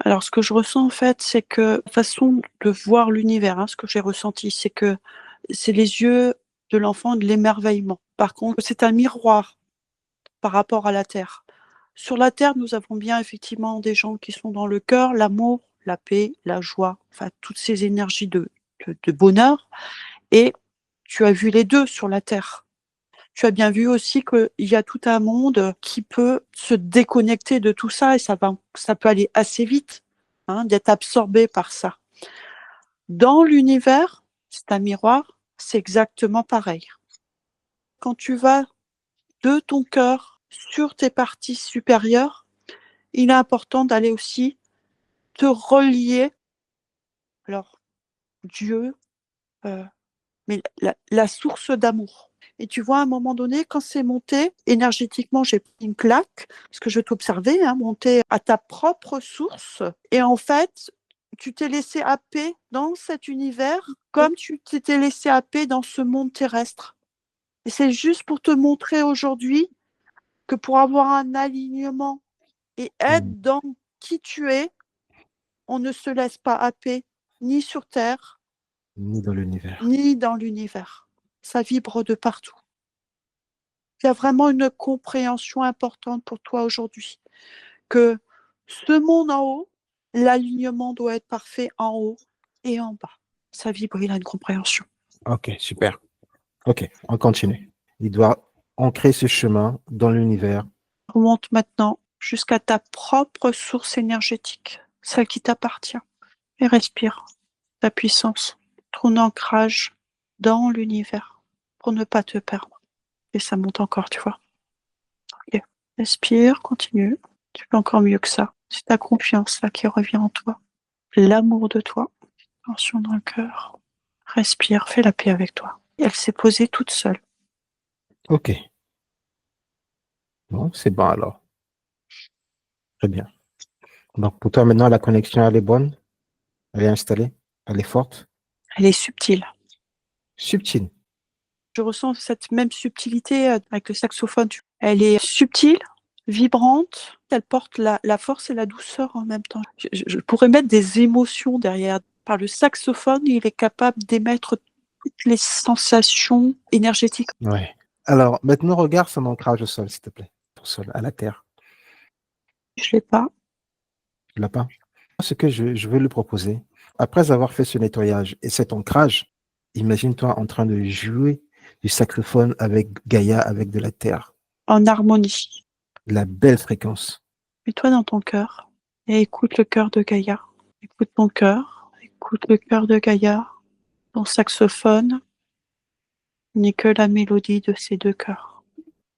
Speaker 2: Alors, ce que je ressens, en fait, c'est que la façon de voir l'univers, ce que j'ai ressenti, c'est que c'est les yeux de l'enfant de l'émerveillement. Par contre, c'est un miroir par rapport à la Terre. Sur la Terre, nous avons bien effectivement des gens qui sont dans le cœur, l'amour, la paix, la joie, enfin, toutes ces énergies de bonheur. Et tu as vu les deux sur la Terre. Tu as bien vu aussi qu'il y a tout un monde qui peut se déconnecter de tout ça et ça peut aller assez vite, d'être absorbé par ça. Dans l'univers, c'est un miroir, c'est exactement pareil. Quand tu vas de ton cœur sur tes parties supérieures, il est important d'aller aussi te relier, alors Dieu, mais la source d'amour. Et tu vois, à un moment donné, quand c'est monté, énergétiquement, j'ai pris une claque, parce que je t'observais, monter à ta propre source. Et en fait, tu t'es laissé happer dans cet univers comme tu t'étais laissé happer dans ce monde terrestre. Et c'est juste pour te montrer aujourd'hui que pour avoir un alignement et être dans qui tu es, on ne se laisse pas happer ni sur Terre,
Speaker 1: Ni dans l'univers.
Speaker 2: ni dans l'univers. Ça vibre de partout. Il y a vraiment une compréhension importante pour toi aujourd'hui, que ce monde en haut, l'alignement doit être parfait en haut et en bas. Ça vibre, il a une compréhension.
Speaker 1: Ok, super. Ok, on continue. Il doit ancrer ce chemin dans l'univers.
Speaker 2: Remonte maintenant jusqu'à ta propre source énergétique, celle qui t'appartient. Et respire ta puissance, ton ancrage dans l'univers pour ne pas te perdre. Et ça monte encore, tu vois. Ok. Respire, continue. Tu fais encore mieux que ça. C'est ta confiance là qui revient en toi. L'amour de toi. Tension dans le cœur. Respire, fais la paix avec toi. Et elle s'est posée toute seule.
Speaker 1: Ok. Bon, c'est bon alors. Très bien. Donc pour toi maintenant, la connexion, elle est bonne? Elle est installée? Elle est forte?
Speaker 2: Elle est subtile.
Speaker 1: Subtile.
Speaker 2: Je ressens cette même subtilité avec le saxophone. Elle est subtile, vibrante. Elle porte la force et la douceur en même temps. Je pourrais mettre des émotions derrière. Par le saxophone, il est capable d'émettre toutes les sensations énergétiques.
Speaker 1: Ouais. Alors maintenant, regarde son ancrage au sol, s'il te plaît. Au sol, à la terre.
Speaker 2: Je ne l'ai pas.
Speaker 1: Tu l'as pas? Ce que je veux lui proposer, après avoir fait ce nettoyage et cet ancrage, imagine-toi en train de jouer du saxophone avec Gaïa, avec de la terre.
Speaker 2: En harmonie.
Speaker 1: La belle fréquence.
Speaker 2: Mets-toi dans ton cœur Et écoute le cœur de Gaïa. Écoute ton cœur. Écoute le cœur de Gaïa. Ton saxophone n'est que la mélodie de ces deux cœurs.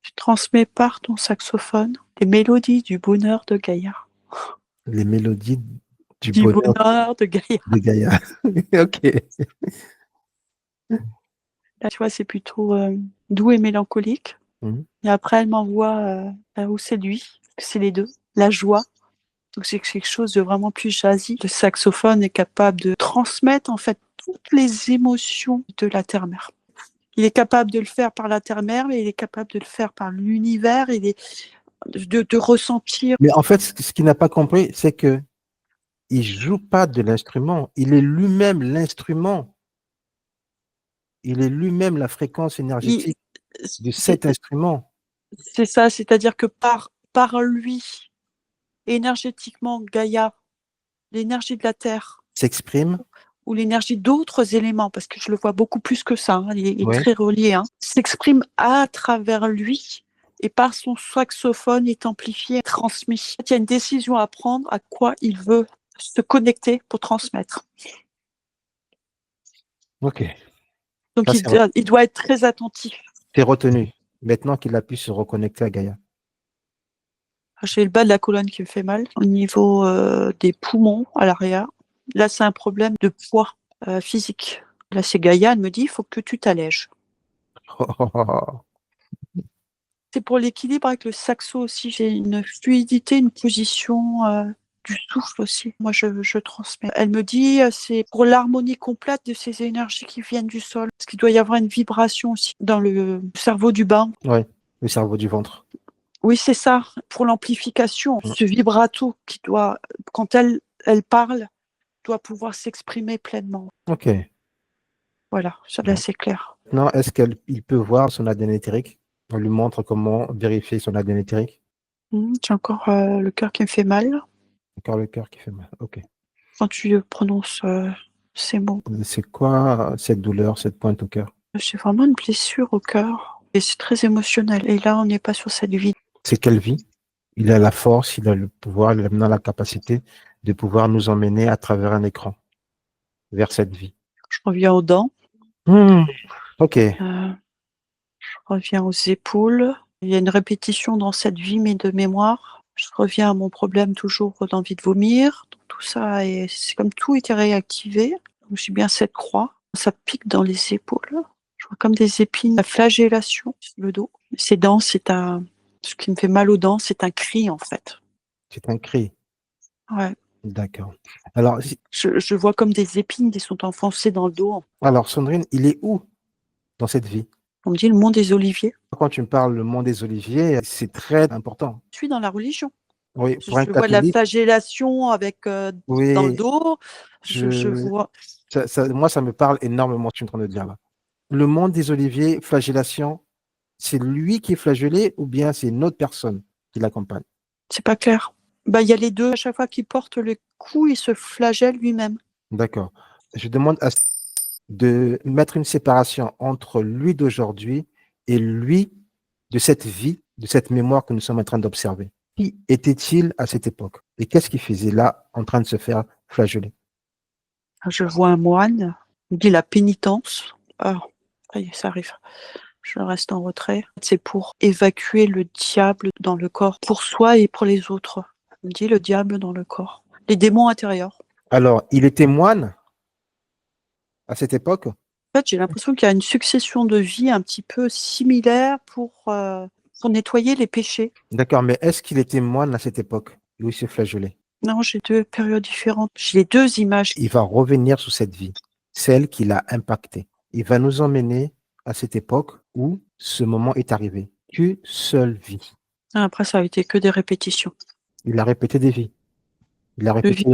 Speaker 2: Tu transmets par ton saxophone les mélodies du bonheur de Gaïa.
Speaker 1: Les mélodies du
Speaker 2: Du
Speaker 1: bonheur
Speaker 2: bonheur de Gaïa.
Speaker 1: de Gaïa. Ok.
Speaker 2: Là, tu vois, c'est plutôt doux et mélancolique.
Speaker 1: Mhm.
Speaker 2: Et après, elle m'envoie là où c'est lui. C'est les deux. La joie. Donc, c'est quelque chose de vraiment plus jazzy. Le saxophone est capable de transmettre, en fait, toutes les émotions de la terre-mère. Il est capable de le faire par la terre-mère, mais il est capable de le faire par l'univers, de ressentir.
Speaker 1: Mais en fait, ce qu'il n'a pas compris, c'est que il joue pas de l'instrument. Il est lui-même l'instrument. Il est lui-même la fréquence
Speaker 2: Il-
Speaker 1: énergétique de
Speaker 2: c'est
Speaker 1: cet instrument.
Speaker 2: c'est ça, c'est-à-dire que par lui, énergétiquement, Gaïa, l'énergie de la Terre,
Speaker 1: S'exprime.
Speaker 2: ou l'énergie d'autres éléments, parce que je le vois beaucoup plus que ça, hein, il est
Speaker 1: Oui.
Speaker 2: très relié, hein, s'exprime à travers lui et par son saxophone est amplifié, transmis. Il y a une décision à prendre à quoi il veut se connecter pour transmettre.
Speaker 1: Ok.
Speaker 2: Donc
Speaker 1: Ça,
Speaker 2: il doit être très attentif.
Speaker 1: c'est retenu. Maintenant qu'il a pu se reconnecter à Gaïa.
Speaker 2: J'ai le bas de la colonne qui me fait mal, au niveau des poumons à l'arrière. Là, c'est un problème de poids physique. Là, c'est Gaïa, elle me dit, il faut que tu t'allèges. C'est pour l'équilibre avec le saxo aussi. J'ai une fluidité, une position du souffle aussi. Moi, je transmets. Elle me dit, c'est pour l'harmonie complète de ces énergies qui viennent du sol. Parce qu'il doit y avoir une vibration aussi dans le cerveau du bas.
Speaker 1: Oui, le cerveau du ventre.
Speaker 2: Oui, c'est ça. Pour l'amplification, ce vibrato qui doit, quand elle parle, doit pouvoir s'exprimer pleinement.
Speaker 1: Ok.
Speaker 2: Voilà, ça là, c'est clair.
Speaker 1: Maintenant, est-ce qu'il peut voir son ADN éthérique? On lui montre comment vérifier son ADN éthérique.
Speaker 2: J'ai encore le cœur qui me fait mal
Speaker 1: Encore le cœur qui fait mal. Ok.
Speaker 2: quand tu prononces ces mots.
Speaker 1: C'est quoi cette douleur, cette pointe au cœur?
Speaker 2: J'ai vraiment une blessure au cœur et c'est très émotionnel. Et là, on n'est pas sur cette vie.
Speaker 1: C'est quelle vie? Il a la force, il a le pouvoir, il a maintenant la capacité de pouvoir nous emmener à travers un écran vers cette vie.
Speaker 2: Je reviens aux dents,
Speaker 1: Ok.
Speaker 2: je reviens aux épaules. Il y a une répétition dans cette vie, mais de mémoire. Je reviens à mon problème toujours d'envie de vomir. Donc, tout ça, c'est comme tout était réactivé. Donc, j'ai bien cette croix. Ça pique dans les épaules. Je vois comme des épines, la flagellation sur le dos. Ces dents, ce qui me fait mal aux dents, c'est un cri en fait.
Speaker 1: C'est un cri.
Speaker 2: Ouais.
Speaker 1: D'accord. Alors,
Speaker 2: Je vois comme des épines qui sont enfoncées dans le dos.
Speaker 1: Sandrine, il est où dans cette vie?
Speaker 2: On me dit le mont des Oliviers.
Speaker 1: Quand tu me parles le mont des Oliviers, c'est très important.
Speaker 2: Je suis dans la religion.
Speaker 1: Oui, pour un
Speaker 2: Je vois de la
Speaker 1: catholique,
Speaker 2: flagellation avec dans le
Speaker 1: oui,
Speaker 2: dos. Je vois.
Speaker 1: moi, ça me parle énormément, tu es en train de dire là. Le mont des Oliviers, flagellation, c'est lui qui est flagellé ou bien c'est une autre personne qui l'accompagne?
Speaker 2: C'est pas clair. Bah, il y a les deux. À chaque fois qu'il porte le coup, il se flagelle lui-même.
Speaker 1: D'accord. Je demande de mettre une séparation entre lui d'aujourd'hui et lui de cette vie, de cette mémoire que nous sommes en train d'observer. Qui était-il à cette époque? Et qu'est-ce qu'il faisait là en train de se faire flageller?
Speaker 2: Je vois un moine. Il me dit la pénitence. Ah, ça y est, ça arrive. Je reste en retrait. C'est pour évacuer le diable dans le corps, pour soi et pour les autres. Il me dit le diable dans le corps. Les démons intérieurs.
Speaker 1: Alors, il était moine à cette époque?
Speaker 2: En fait, j'ai l'impression qu'il y a une succession de vies un petit peu similaire pour nettoyer les péchés.
Speaker 1: D'accord, mais est-ce qu'il était moine à cette époque où il se flagellait?
Speaker 2: Non, j'ai deux périodes différentes. J'ai les deux images.
Speaker 1: Il va revenir sur cette vie, celle qui l'a impacté. Il va nous emmener à cette époque où ce moment est arrivé. Qu'une seule vie.
Speaker 2: Après, ça a été que des répétitions.
Speaker 1: Il a répété des vies. Il a
Speaker 2: De
Speaker 1: répété,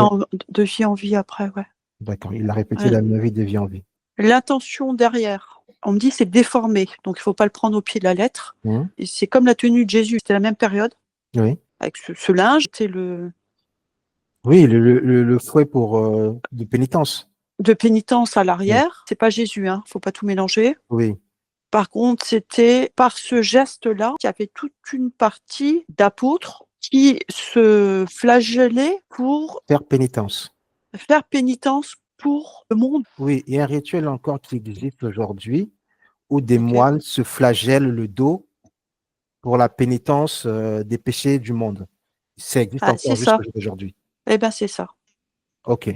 Speaker 2: vie en vie après, ouais.
Speaker 1: d'accord, il a répété
Speaker 2: Ouais.
Speaker 1: la même vie de vie en vie.
Speaker 2: L'intention derrière, on me dit c'est déformé, donc il ne faut pas le prendre au pied de la lettre. Et c'est comme la tenue de Jésus, c'était la même période,
Speaker 1: Oui.
Speaker 2: avec ce linge, c'est le
Speaker 1: Oui, le fouet pour de pénitence.
Speaker 2: de pénitence à
Speaker 1: Oui.
Speaker 2: l'arrière. C'est pas Jésus, hein, faut pas tout mélanger.
Speaker 1: Oui.
Speaker 2: Par contre, c'était par ce geste-là qu'il y avait toute une partie d'apôtres qui se flagellait pour
Speaker 1: Faire pénitence.
Speaker 2: faire pénitence pour le monde.
Speaker 1: Oui, il y a un rituel encore qui existe aujourd'hui où des
Speaker 2: Ok.
Speaker 1: moines se flagellent le dos pour la pénitence des péchés du monde. Ça existe
Speaker 2: Ah, c'est
Speaker 1: encore
Speaker 2: ça.
Speaker 1: jusqu'à aujourd'hui.
Speaker 2: Eh ben, c'est ça.
Speaker 1: OK.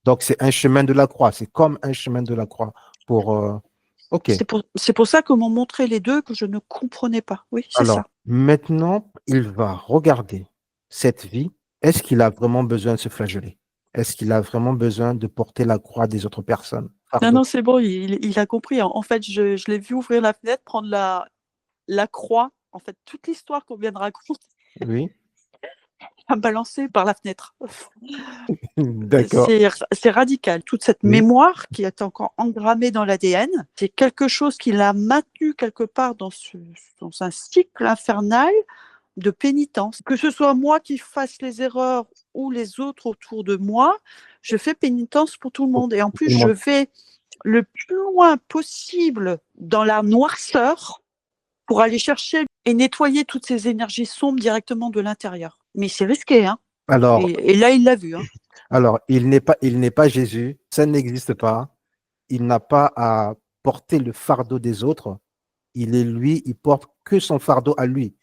Speaker 1: Donc, c'est un chemin de la croix. C'est comme un chemin de la croix pour. OK.
Speaker 2: C'est pour ça que m'ont montré les deux que je ne comprenais pas. Oui, c'est
Speaker 1: Alors,
Speaker 2: ça.
Speaker 1: maintenant, il va regarder cette vie. Est-ce qu'il a vraiment besoin de se flageller? Est-ce qu'il a vraiment besoin de porter la croix des autres personnes?
Speaker 2: Non,
Speaker 1: Pardon.
Speaker 2: non, c'est bon, il a compris. En fait, je l'ai vu ouvrir la fenêtre, prendre la croix, en fait, toute l'histoire qu'on vient de raconter,
Speaker 1: Oui.
Speaker 2: à me balancer par la fenêtre.
Speaker 1: D'accord.
Speaker 2: C'est radical. Toute cette
Speaker 1: Oui.
Speaker 2: mémoire qui est encore engrammée dans l'ADN, c'est quelque chose qui l'a maintenu quelque part dans un cycle infernal de pénitence. Que ce soit moi qui fasse les erreurs ou les autres autour de moi, je fais pénitence pour tout le
Speaker 1: Pour
Speaker 2: monde. Et en plus,
Speaker 1: tout le
Speaker 2: je
Speaker 1: monde.
Speaker 2: vais le plus loin possible dans la noirceur pour aller chercher et nettoyer toutes ces énergies sombres directement de l'intérieur. Mais c'est risqué, hein.
Speaker 1: Alors,
Speaker 2: Et là, il l'a vu, hein.
Speaker 1: il n'est pas Jésus. Ça n'existe pas. Il n'a pas à porter le fardeau des autres. Il est lui, il porte que son fardeau à lui.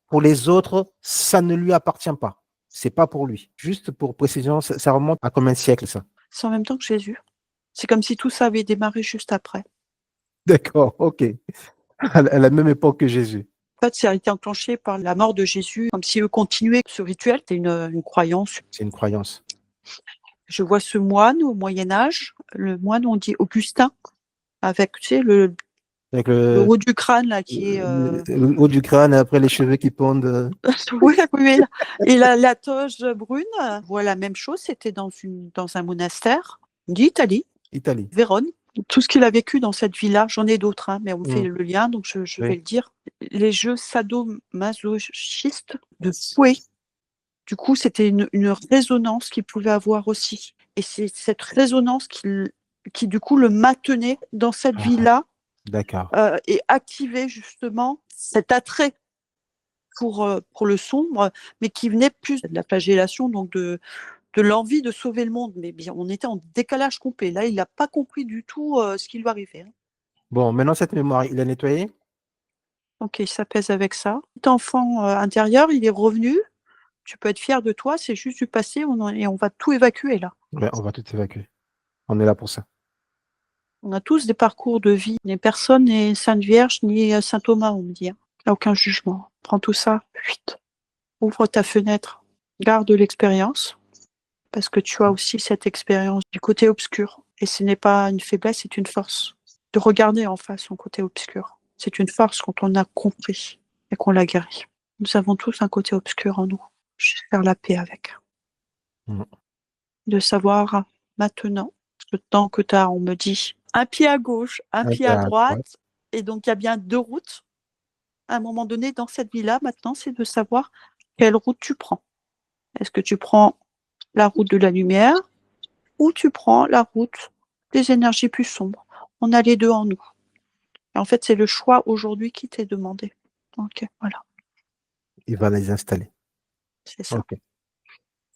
Speaker 1: Pour les autres, ça ne lui appartient pas. C'est pas pour lui. Juste pour précision, ça remonte à combien de siècles, ça?
Speaker 2: C'est en même temps que Jésus. C'est comme si tout ça avait démarré juste après.
Speaker 1: D'accord, ok. À la même époque que Jésus.
Speaker 2: En fait, ça a été enclenché par la mort de Jésus, comme si eux continuaient ce rituel. C'est une croyance.
Speaker 1: C'est une croyance.
Speaker 2: Je vois ce moine au Moyen-Âge. Le moine, on dit Augustin, avec, tu sais, le
Speaker 1: Avec
Speaker 2: haut du crâne, là, qui est.
Speaker 1: le haut du crâne et après les cheveux qui pendent.
Speaker 2: Oui, oui, et la toge brune. Je vois la même chose. C'était dans un monastère d'Italie,
Speaker 1: Italie.
Speaker 2: Vérone. Tout ce qu'il a vécu dans cette vie-là, j'en ai d'autres, hein, mais on me fait
Speaker 1: Mm.
Speaker 2: le lien, donc je
Speaker 1: Oui.
Speaker 2: vais le dire. Les jeux sadomasochistes de fouet. Du coup, c'était une résonance qu'il pouvait avoir aussi. Et c'est cette résonance qui, du coup, le maintenait dans cette
Speaker 1: Ah,
Speaker 2: vie-là
Speaker 1: d'accord.
Speaker 2: et activait justement cet attrait pour le sombre, mais qui venait plus de la flagellation, donc de l'envie de sauver le monde. Mais bien, on était en décalage complet. Là, il n'a pas compris du tout ce qui lui arrivait, hein.
Speaker 1: Bon, maintenant, cette mémoire, il a nettoyé?
Speaker 2: Donc, il s'apaise avec ça. Cet enfant intérieur, il est revenu. Tu peux être fier de toi, c'est juste du passé et on va tout évacuer là.
Speaker 1: Ouais, on va tout évacuer. On est là pour ça.
Speaker 2: On a tous des parcours de vie. Personne n'est Sainte Vierge ni Saint Thomas, on me dit, hein. Il n'y a aucun jugement. Prends tout ça, fuite. Ouvre ta fenêtre. Garde l'expérience, parce que tu as aussi cette expérience du côté obscur. Et ce n'est pas une faiblesse, c'est une force. De regarder en face son côté obscur. C'est une force quand on a compris et qu'on l'a guéri. Nous avons tous un côté obscur en nous. Juste faire la paix avec.
Speaker 1: Mm.
Speaker 2: De savoir maintenant, le temps que tu as, on me dit, un pied à gauche, un pied à
Speaker 1: Ouais.
Speaker 2: droite, et donc il y a bien deux routes. À un moment donné, dans cette vie-là, maintenant, c'est de savoir quelle route tu prends. Est-ce que tu prends la route de la lumière ou tu prends la route des énergies plus sombres? On a les deux en nous. Et en fait, c'est le choix aujourd'hui qui t'est demandé. Ok, voilà,
Speaker 1: Il va les installer.
Speaker 2: c'est ça.
Speaker 1: Ok.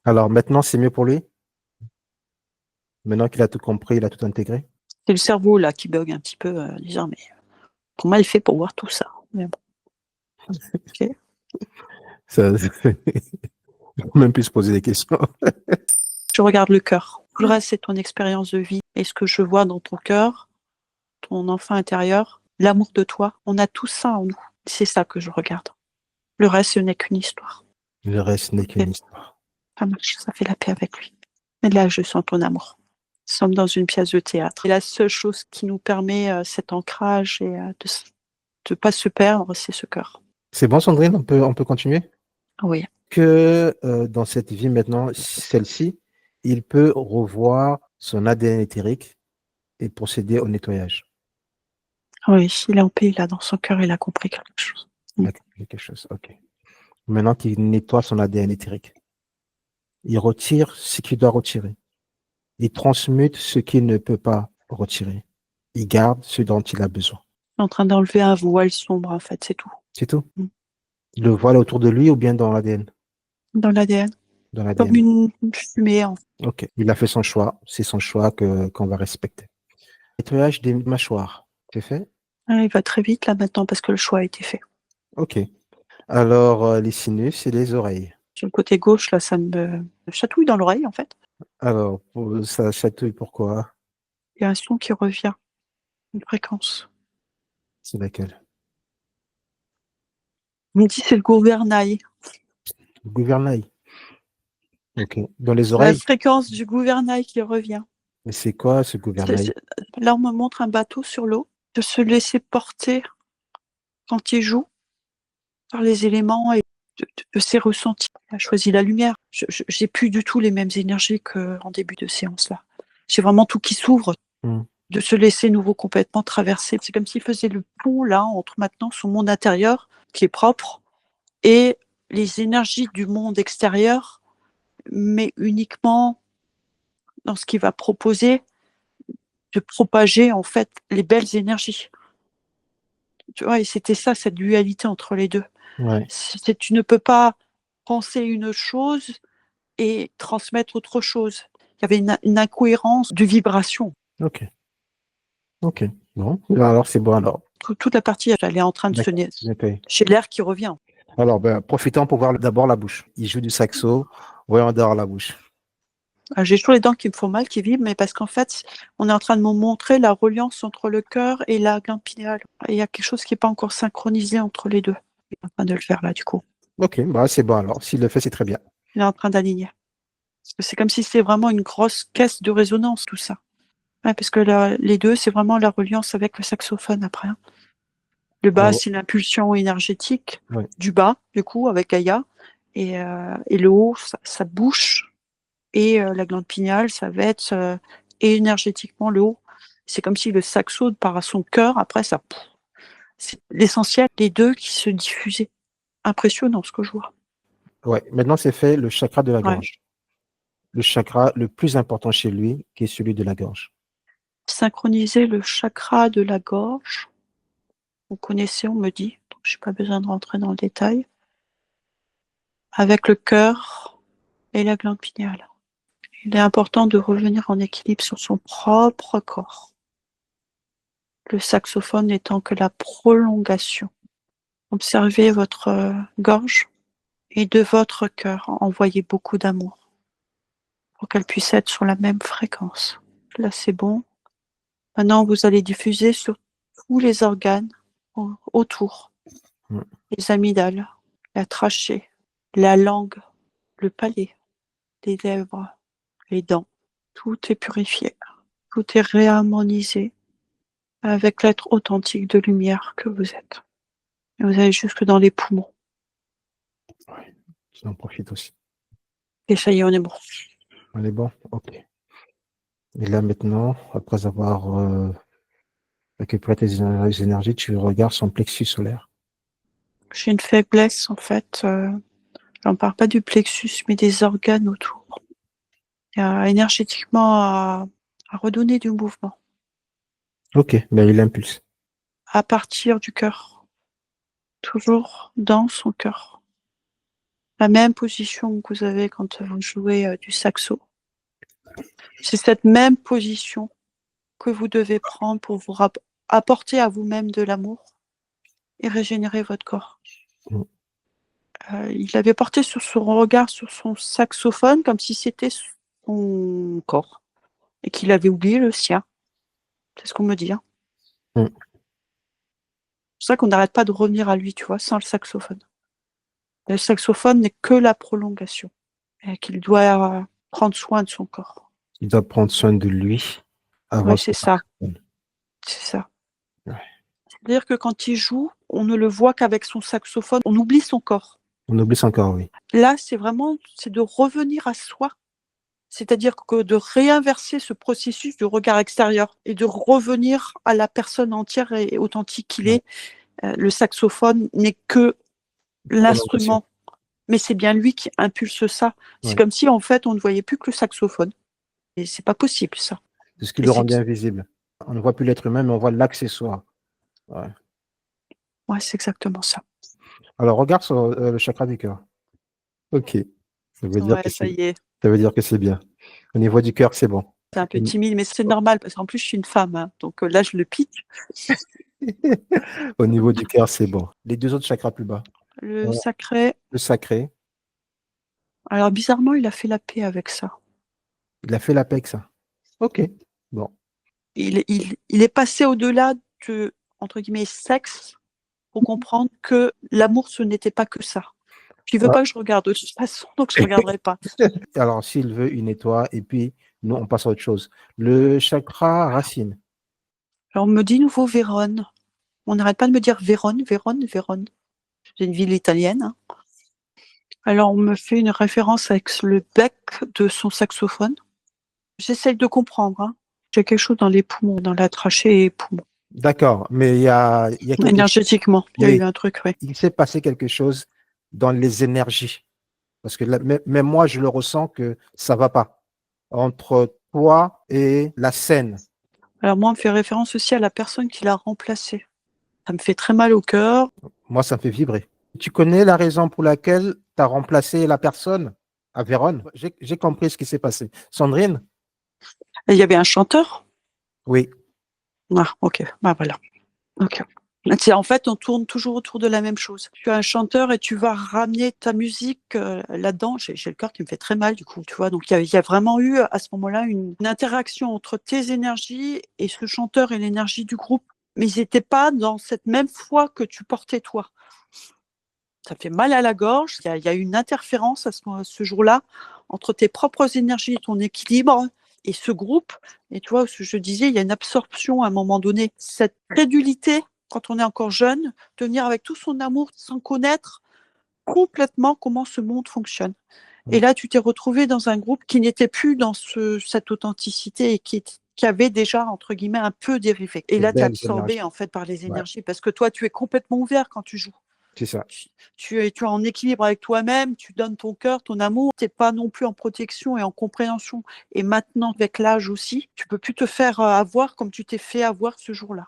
Speaker 1: Alors, maintenant, c'est mieux pour lui? Maintenant qu'il a tout compris, il a tout intégré?
Speaker 2: C'est le cerveau là qui bug un petit peu, disant mais comment il fait pour voir tout ça? Mais bon. Ok.
Speaker 1: Ça, faut même plus se poser des questions.
Speaker 2: Je regarde le cœur. Tout le reste, c'est ton expérience de vie. Et ce que je vois dans ton cœur, ton enfant intérieur, l'amour de toi, on a tout ça en nous. C'est ça que je regarde. Le reste, ce n'est qu'une histoire.
Speaker 1: Le reste n'est qu'une histoire.
Speaker 2: Ça marche, ça fait la paix avec lui. Mais là, je sens ton amour. Nous sommes dans une pièce de théâtre. Et la seule chose qui nous permet cet ancrage et de ne pas se perdre, c'est ce cœur.
Speaker 1: C'est bon, Sandrine, on peut continuer?
Speaker 2: Oui.
Speaker 1: Que dans cette vie maintenant, celle-ci, il peut revoir son ADN éthérique et procéder au nettoyage.
Speaker 2: Oui, il est en paix, là, dans son cœur, il a compris quelque chose.
Speaker 1: Il a compris quelque chose, ok. Maintenant qu'il nettoie son ADN éthérique, il retire ce qu'il doit retirer. Il transmute ce qu'il ne peut pas retirer. Il garde ce dont il a besoin.
Speaker 2: Il est en train d'enlever un voile sombre, en fait, c'est tout.
Speaker 1: C'est tout. Le voile autour de lui ou bien dans l'ADN?
Speaker 2: dans l'ADN,
Speaker 1: dans
Speaker 2: comme
Speaker 1: l'ADN.
Speaker 2: une fumée.
Speaker 1: Ok, il a fait son choix. C'est son choix qu'on va respecter. Nettoyage des mâchoires, c'est fait?
Speaker 2: Il va très vite là maintenant parce que le choix a été fait.
Speaker 1: Ok. Alors, les sinus et les oreilles.
Speaker 2: Sur le côté gauche, là, ça me chatouille dans l'oreille, en fait.
Speaker 1: Alors, ça chatouille pourquoi?
Speaker 2: Il y a un son qui revient, une fréquence.
Speaker 1: C'est laquelle?
Speaker 2: On me dit c'est le gouvernail.
Speaker 1: Le gouvernail. Ok. Dans les
Speaker 2: C'est la
Speaker 1: oreilles?
Speaker 2: fréquence du gouvernail qui revient.
Speaker 1: Mais c'est quoi ce gouvernail?
Speaker 2: Là, on me montre un bateau sur l'eau, de se laisser porter quand il joue par les éléments et de ses ressentis. Il a choisi la lumière. J'ai plus du tout les mêmes énergies qu'en début de séance là. J'ai vraiment tout qui s'ouvre, de se laisser nouveau complètement traverser. C'est comme s'il faisait le pont là entre maintenant son monde intérieur qui est propre et les énergies du monde extérieur, mais uniquement dans ce qu'il va proposer, de propager en fait les belles énergies. Tu vois, et c'était ça, cette dualité entre les deux.
Speaker 1: Ouais.
Speaker 2: Tu ne peux pas penser une chose et transmettre autre chose. Il y avait une incohérence de vibration.
Speaker 1: Ok. Ok. Bon. Alors, c'est bon alors.
Speaker 2: Toute la partie, elle est en train de se
Speaker 1: D'accord.
Speaker 2: J'ai l'air qui revient.
Speaker 1: Alors, ben, profitons pour voir d'abord la bouche. Il joue du saxo. Voyons d'abord la bouche.
Speaker 2: J'ai toujours les dents qui me font mal, qui vibrent, mais parce qu'en fait, on est en train de me montrer la reliance entre le cœur et la glande pinéale. Et il y a quelque chose qui n'est pas encore synchronisé entre les deux. Il est en train de le faire là, du coup.
Speaker 1: Ok, bah c'est bon alors. S'il le fait, c'est très bien.
Speaker 2: Il est en train d'aligner. C'est comme si c'était vraiment une grosse caisse de résonance, tout ça. Ouais, parce que les deux, c'est vraiment la reliance avec le saxophone après. Le bas,
Speaker 1: Alors,
Speaker 2: c'est l'impulsion énergétique
Speaker 1: ouais.
Speaker 2: du bas, du coup, avec Gaïa. Et le haut, ça bouche. Et la glande pinéale, ça va être énergétiquement le haut. C'est comme si le saxo, par son cœur, après, ça. C'est l'essentiel des deux qui se diffusaient. Impressionnant ce que je vois.
Speaker 1: Ouais. Maintenant, c'est fait le chakra de la
Speaker 2: Ouais.
Speaker 1: gorge. Le chakra le plus important chez lui, qui est celui de la gorge.
Speaker 2: Synchroniser le chakra de la gorge. Vous connaissez, on me dit. Donc, je n'ai pas besoin de rentrer dans le détail. Avec le cœur et la glande pinéale. Il est important de revenir en équilibre sur son propre corps. Le saxophone n'étant que la prolongation. Observez votre gorge et de votre cœur, envoyez beaucoup d'amour pour qu'elle puisse être sur la même fréquence. Là, c'est bon. Maintenant, vous allez diffuser sur tous les organes autour. Les amygdales, la trachée, la langue, le palais, les lèvres, les dents. Tout est purifié. Tout est réharmonisé avec l'être authentique de lumière que vous êtes. Et vous allez jusque dans les poumons.
Speaker 1: Ouais. J'en profite aussi.
Speaker 2: Et ça y est, on est bon.
Speaker 1: On est bon? Ok. Et là, maintenant, après avoir récupéré tes énergies, tu regardes son plexus solaire.
Speaker 2: J'ai une faiblesse, en fait. J'en parle pas du plexus, mais des organes autour. Il y a énergétiquement à redonner du mouvement.
Speaker 1: Ok, mais il impulse.
Speaker 2: À partir du cœur. Toujours dans son cœur. La même position que vous avez quand vous jouez du saxo. C'est cette même position que vous devez prendre pour vous apporter à vous-même de l'amour et régénérer votre corps. Il avait porté sur son regard sur son saxophone comme si c'était son corps et qu'il avait oublié le sien. C'est ce qu'on me dit. C'est pour ça qu'on n'arrête pas de revenir à lui, tu vois, sans le saxophone. Le saxophone n'est que la prolongation et qu'il doit prendre soin de son corps.
Speaker 1: Il doit prendre soin de lui avant
Speaker 2: Oui,
Speaker 1: son
Speaker 2: c'est ça.
Speaker 1: saxophone.
Speaker 2: C'est ça.
Speaker 1: Ouais.
Speaker 2: C'est-à-dire que quand il joue, on ne le voit qu'avec son saxophone, on oublie son corps.
Speaker 1: On oublie son corps, oui.
Speaker 2: Là, c'est de revenir à soi. C'est-à-dire que de réinverser ce processus du regard extérieur et de revenir à la personne entière et authentique qu'il est. Le saxophone n'est que l'instrument, mais c'est bien lui qui impulse ça. C'est comme si, en fait, on ne voyait plus que le saxophone. Et c'est pas possible, ça.
Speaker 1: C'est ce qui le rend bien visible. On ne voit plus l'être humain, mais on voit l'accessoire.
Speaker 2: Ouais, c'est exactement ça.
Speaker 1: Alors, regarde sur le chakra du cœur. Ok. Ça veut dire
Speaker 2: Ouais,
Speaker 1: que
Speaker 2: ça
Speaker 1: c'est,
Speaker 2: y est.
Speaker 1: ça veut dire que c'est bien. Au niveau du cœur, c'est bon.
Speaker 2: C'est un peu timide, mais c'est normal parce qu'en plus, je suis une femme. Hein, donc là, je le pique.
Speaker 1: Au niveau du cœur, c'est bon. Les deux autres chakras plus bas.
Speaker 2: Le
Speaker 1: Euh,
Speaker 2: sacré.
Speaker 1: Le sacré,
Speaker 2: Alors, bizarrement, il a fait la paix avec ça.
Speaker 1: il a fait la paix avec ça. Ok. Bon.
Speaker 2: Il est passé au-delà de, entre guillemets, sexe pour comprendre que l'amour, ce n'était pas que ça. Puis il veut
Speaker 1: Ah.
Speaker 2: pas que je regarde de toute façon, donc je ne regarderai pas.
Speaker 1: Alors, s'il veut, il nettoie et puis nous, on passe à autre chose. Le chakra racine.
Speaker 2: Alors, on me dit nouveau Vérone. On n'arrête pas de me dire Vérone, Vérone, Vérone. C'est une ville italienne. Hein. Alors, on me fait une référence avec le bec de son saxophone. J'essaye de comprendre. Hein. J'ai quelque chose dans les poumons, dans la trachée et les poumons.
Speaker 1: D'accord, mais il y a quelque chose.
Speaker 2: Énergétiquement, il y a
Speaker 1: Oui,
Speaker 2: eu un truc, oui.
Speaker 1: il s'est passé quelque chose dans les énergies. Parce que même moi, je le ressens que ça va pas. Entre toi et la scène.
Speaker 2: Alors, moi, on me fait référence aussi à la personne qui l'a remplacé. Ça me fait très mal au cœur.
Speaker 1: Moi, ça me fait vibrer. Tu connais la raison pour laquelle tu as remplacé la personne à Vérone? J'ai compris ce qui s'est passé. Sandrine?
Speaker 2: Et il y avait un chanteur.
Speaker 1: Oui,
Speaker 2: Ah, ok. Bah, voilà. Ok. En fait, on tourne toujours autour de la même chose. Tu es un chanteur et tu vas ramener ta musique là-dedans. J'ai le cœur qui me fait très mal, du coup, tu vois. Donc, il y a vraiment eu, à ce moment-là, une interaction entre tes énergies et ce chanteur et l'énergie du groupe. Mais ils n'étaient pas dans cette même foi que tu portais toi. Ça fait mal à la gorge. Il y a eu une interférence à ce jour-là entre tes propres énergies et ton équilibre et ce groupe. Et tu vois, ce que je disais, il y a une absorption à un moment donné. Cette crédulité, quand on est encore jeune, de venir avec tout son amour sans connaître complètement comment ce monde fonctionne. Et là, tu t'es retrouvé dans un groupe qui n'était plus dans cette authenticité et qui avait déjà, entre guillemets, un peu dérivé. Et
Speaker 1: de
Speaker 2: là, tu es
Speaker 1: belles
Speaker 2: absorbé,
Speaker 1: énergies.
Speaker 2: en fait, par les
Speaker 1: Ouais,
Speaker 2: énergies parce que toi, tu es complètement ouvert quand tu joues.
Speaker 1: c'est ça.
Speaker 2: Tu es en équilibre avec toi-même, tu donnes ton cœur, ton amour, tu n'es pas non plus en protection et en compréhension. Et maintenant, avec l'âge aussi, tu peux plus te faire avoir comme tu t'es fait avoir ce jour-là.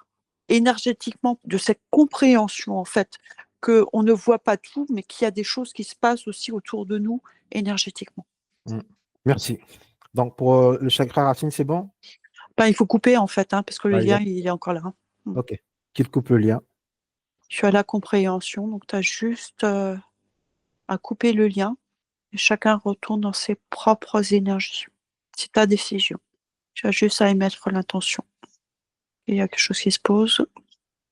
Speaker 2: Énergétiquement, de cette compréhension, en fait, qu'on ne voit pas tout, mais qu'il y a des choses qui se passent aussi autour de nous énergétiquement.
Speaker 1: Mm. Merci. Donc, pour le chakra racine, c'est bon?
Speaker 2: Ben, il faut couper, en fait, hein, parce que le
Speaker 1: Ah,
Speaker 2: lien, il est encore là. Hein.
Speaker 1: ok. Qu'il coupe le lien.
Speaker 2: Tu as la compréhension, donc tu as juste à couper le lien. Et chacun retourne dans ses propres énergies. C'est ta décision. Tu as juste à émettre l'intention. Et il y a quelque chose qui se pose,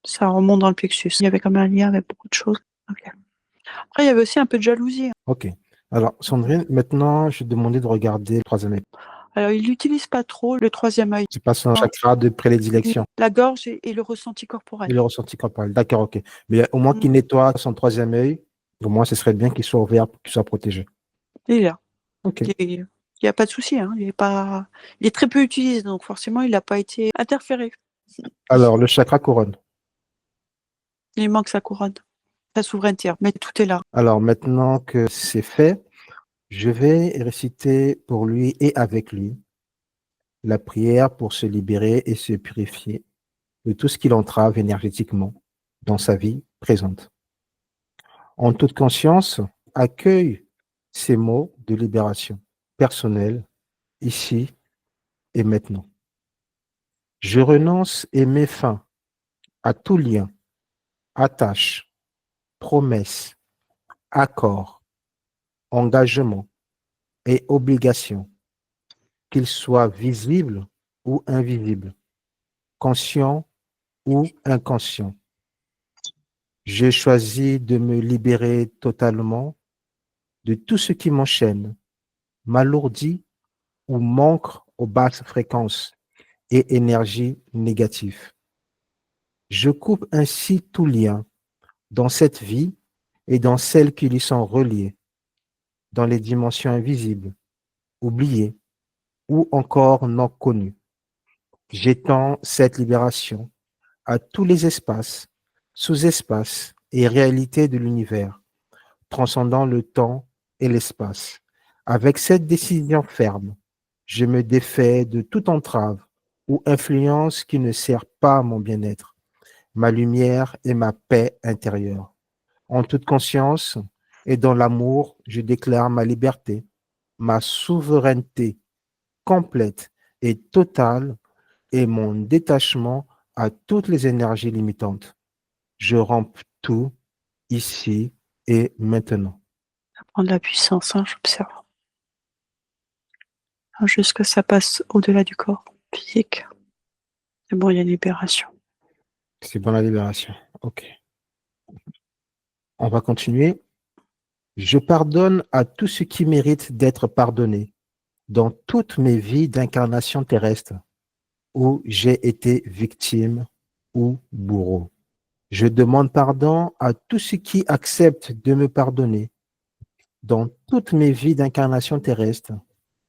Speaker 2: ça remonte dans le plexus. Il y avait comme un lien avec beaucoup de choses. Okay. Après, il y avait aussi un peu de jalousie. Hein.
Speaker 1: Ok. Alors, Sandrine, maintenant, je vais te demander de regarder le troisième œil.
Speaker 2: Alors, il n'utilise pas trop le troisième œil.
Speaker 1: C'est pas son chakra de prédilection.
Speaker 2: La gorge et le ressenti corporel.
Speaker 1: Et le ressenti corporel. D'accord, ok. Mais au moins qu'il nettoie son troisième œil, au moins, ce serait bien qu'il soit ouvert pour qu'il soit protégé.
Speaker 2: Il est là.
Speaker 1: Ok.
Speaker 2: Il n'y a pas de souci. Hein. Il est très peu utilisé, donc forcément, il n'a pas été interféré.
Speaker 1: Alors, le chakra couronne.
Speaker 2: Il manque sa couronne, sa souveraineté, mais tout est là.
Speaker 1: Alors, maintenant que c'est fait, je vais réciter pour lui et avec lui la prière pour se libérer et se purifier de tout ce qui l'entrave énergétiquement dans sa vie présente. En toute conscience, accueille ces mots de libération personnelle ici et maintenant. Je renonce et mets fin à tout lien, attache, promesse, accord, engagement et obligation, qu'ils soient visibles ou invisibles, conscients ou inconscients. J'ai choisi de me libérer totalement de tout ce qui m'enchaîne, m'alourdit ou manque aux basses fréquences et énergies négatives. Je coupe ainsi tout lien dans cette vie et dans celles qui lui sont reliées, dans les dimensions invisibles, oubliées ou encore non connues. J'étends cette libération à tous les espaces, sous-espaces et réalités de l'univers, transcendant le temps et l'espace. Avec cette décision ferme, je me défais de toute entrave ou influence qui ne sert pas à mon bien-être, ma lumière et ma paix intérieure. En toute conscience et dans l'amour, je déclare ma liberté ma souveraineté complète et totale et mon détachement à toutes les énergies limitantes. Je romps tout ici et maintenant.
Speaker 2: Ça prend de la puissance, hein, j'observe. Jusqu'à ça passe au-delà du corps physique. C'est bon, il y a une libération.
Speaker 1: C'est bon la libération. OK. On va continuer. Je pardonne à tout ce qui mérite d'être pardonné dans toutes mes vies d'incarnation terrestre où j'ai été victime ou bourreau. Je demande pardon à tout ce qui accepte de me pardonner dans toutes mes vies d'incarnation terrestre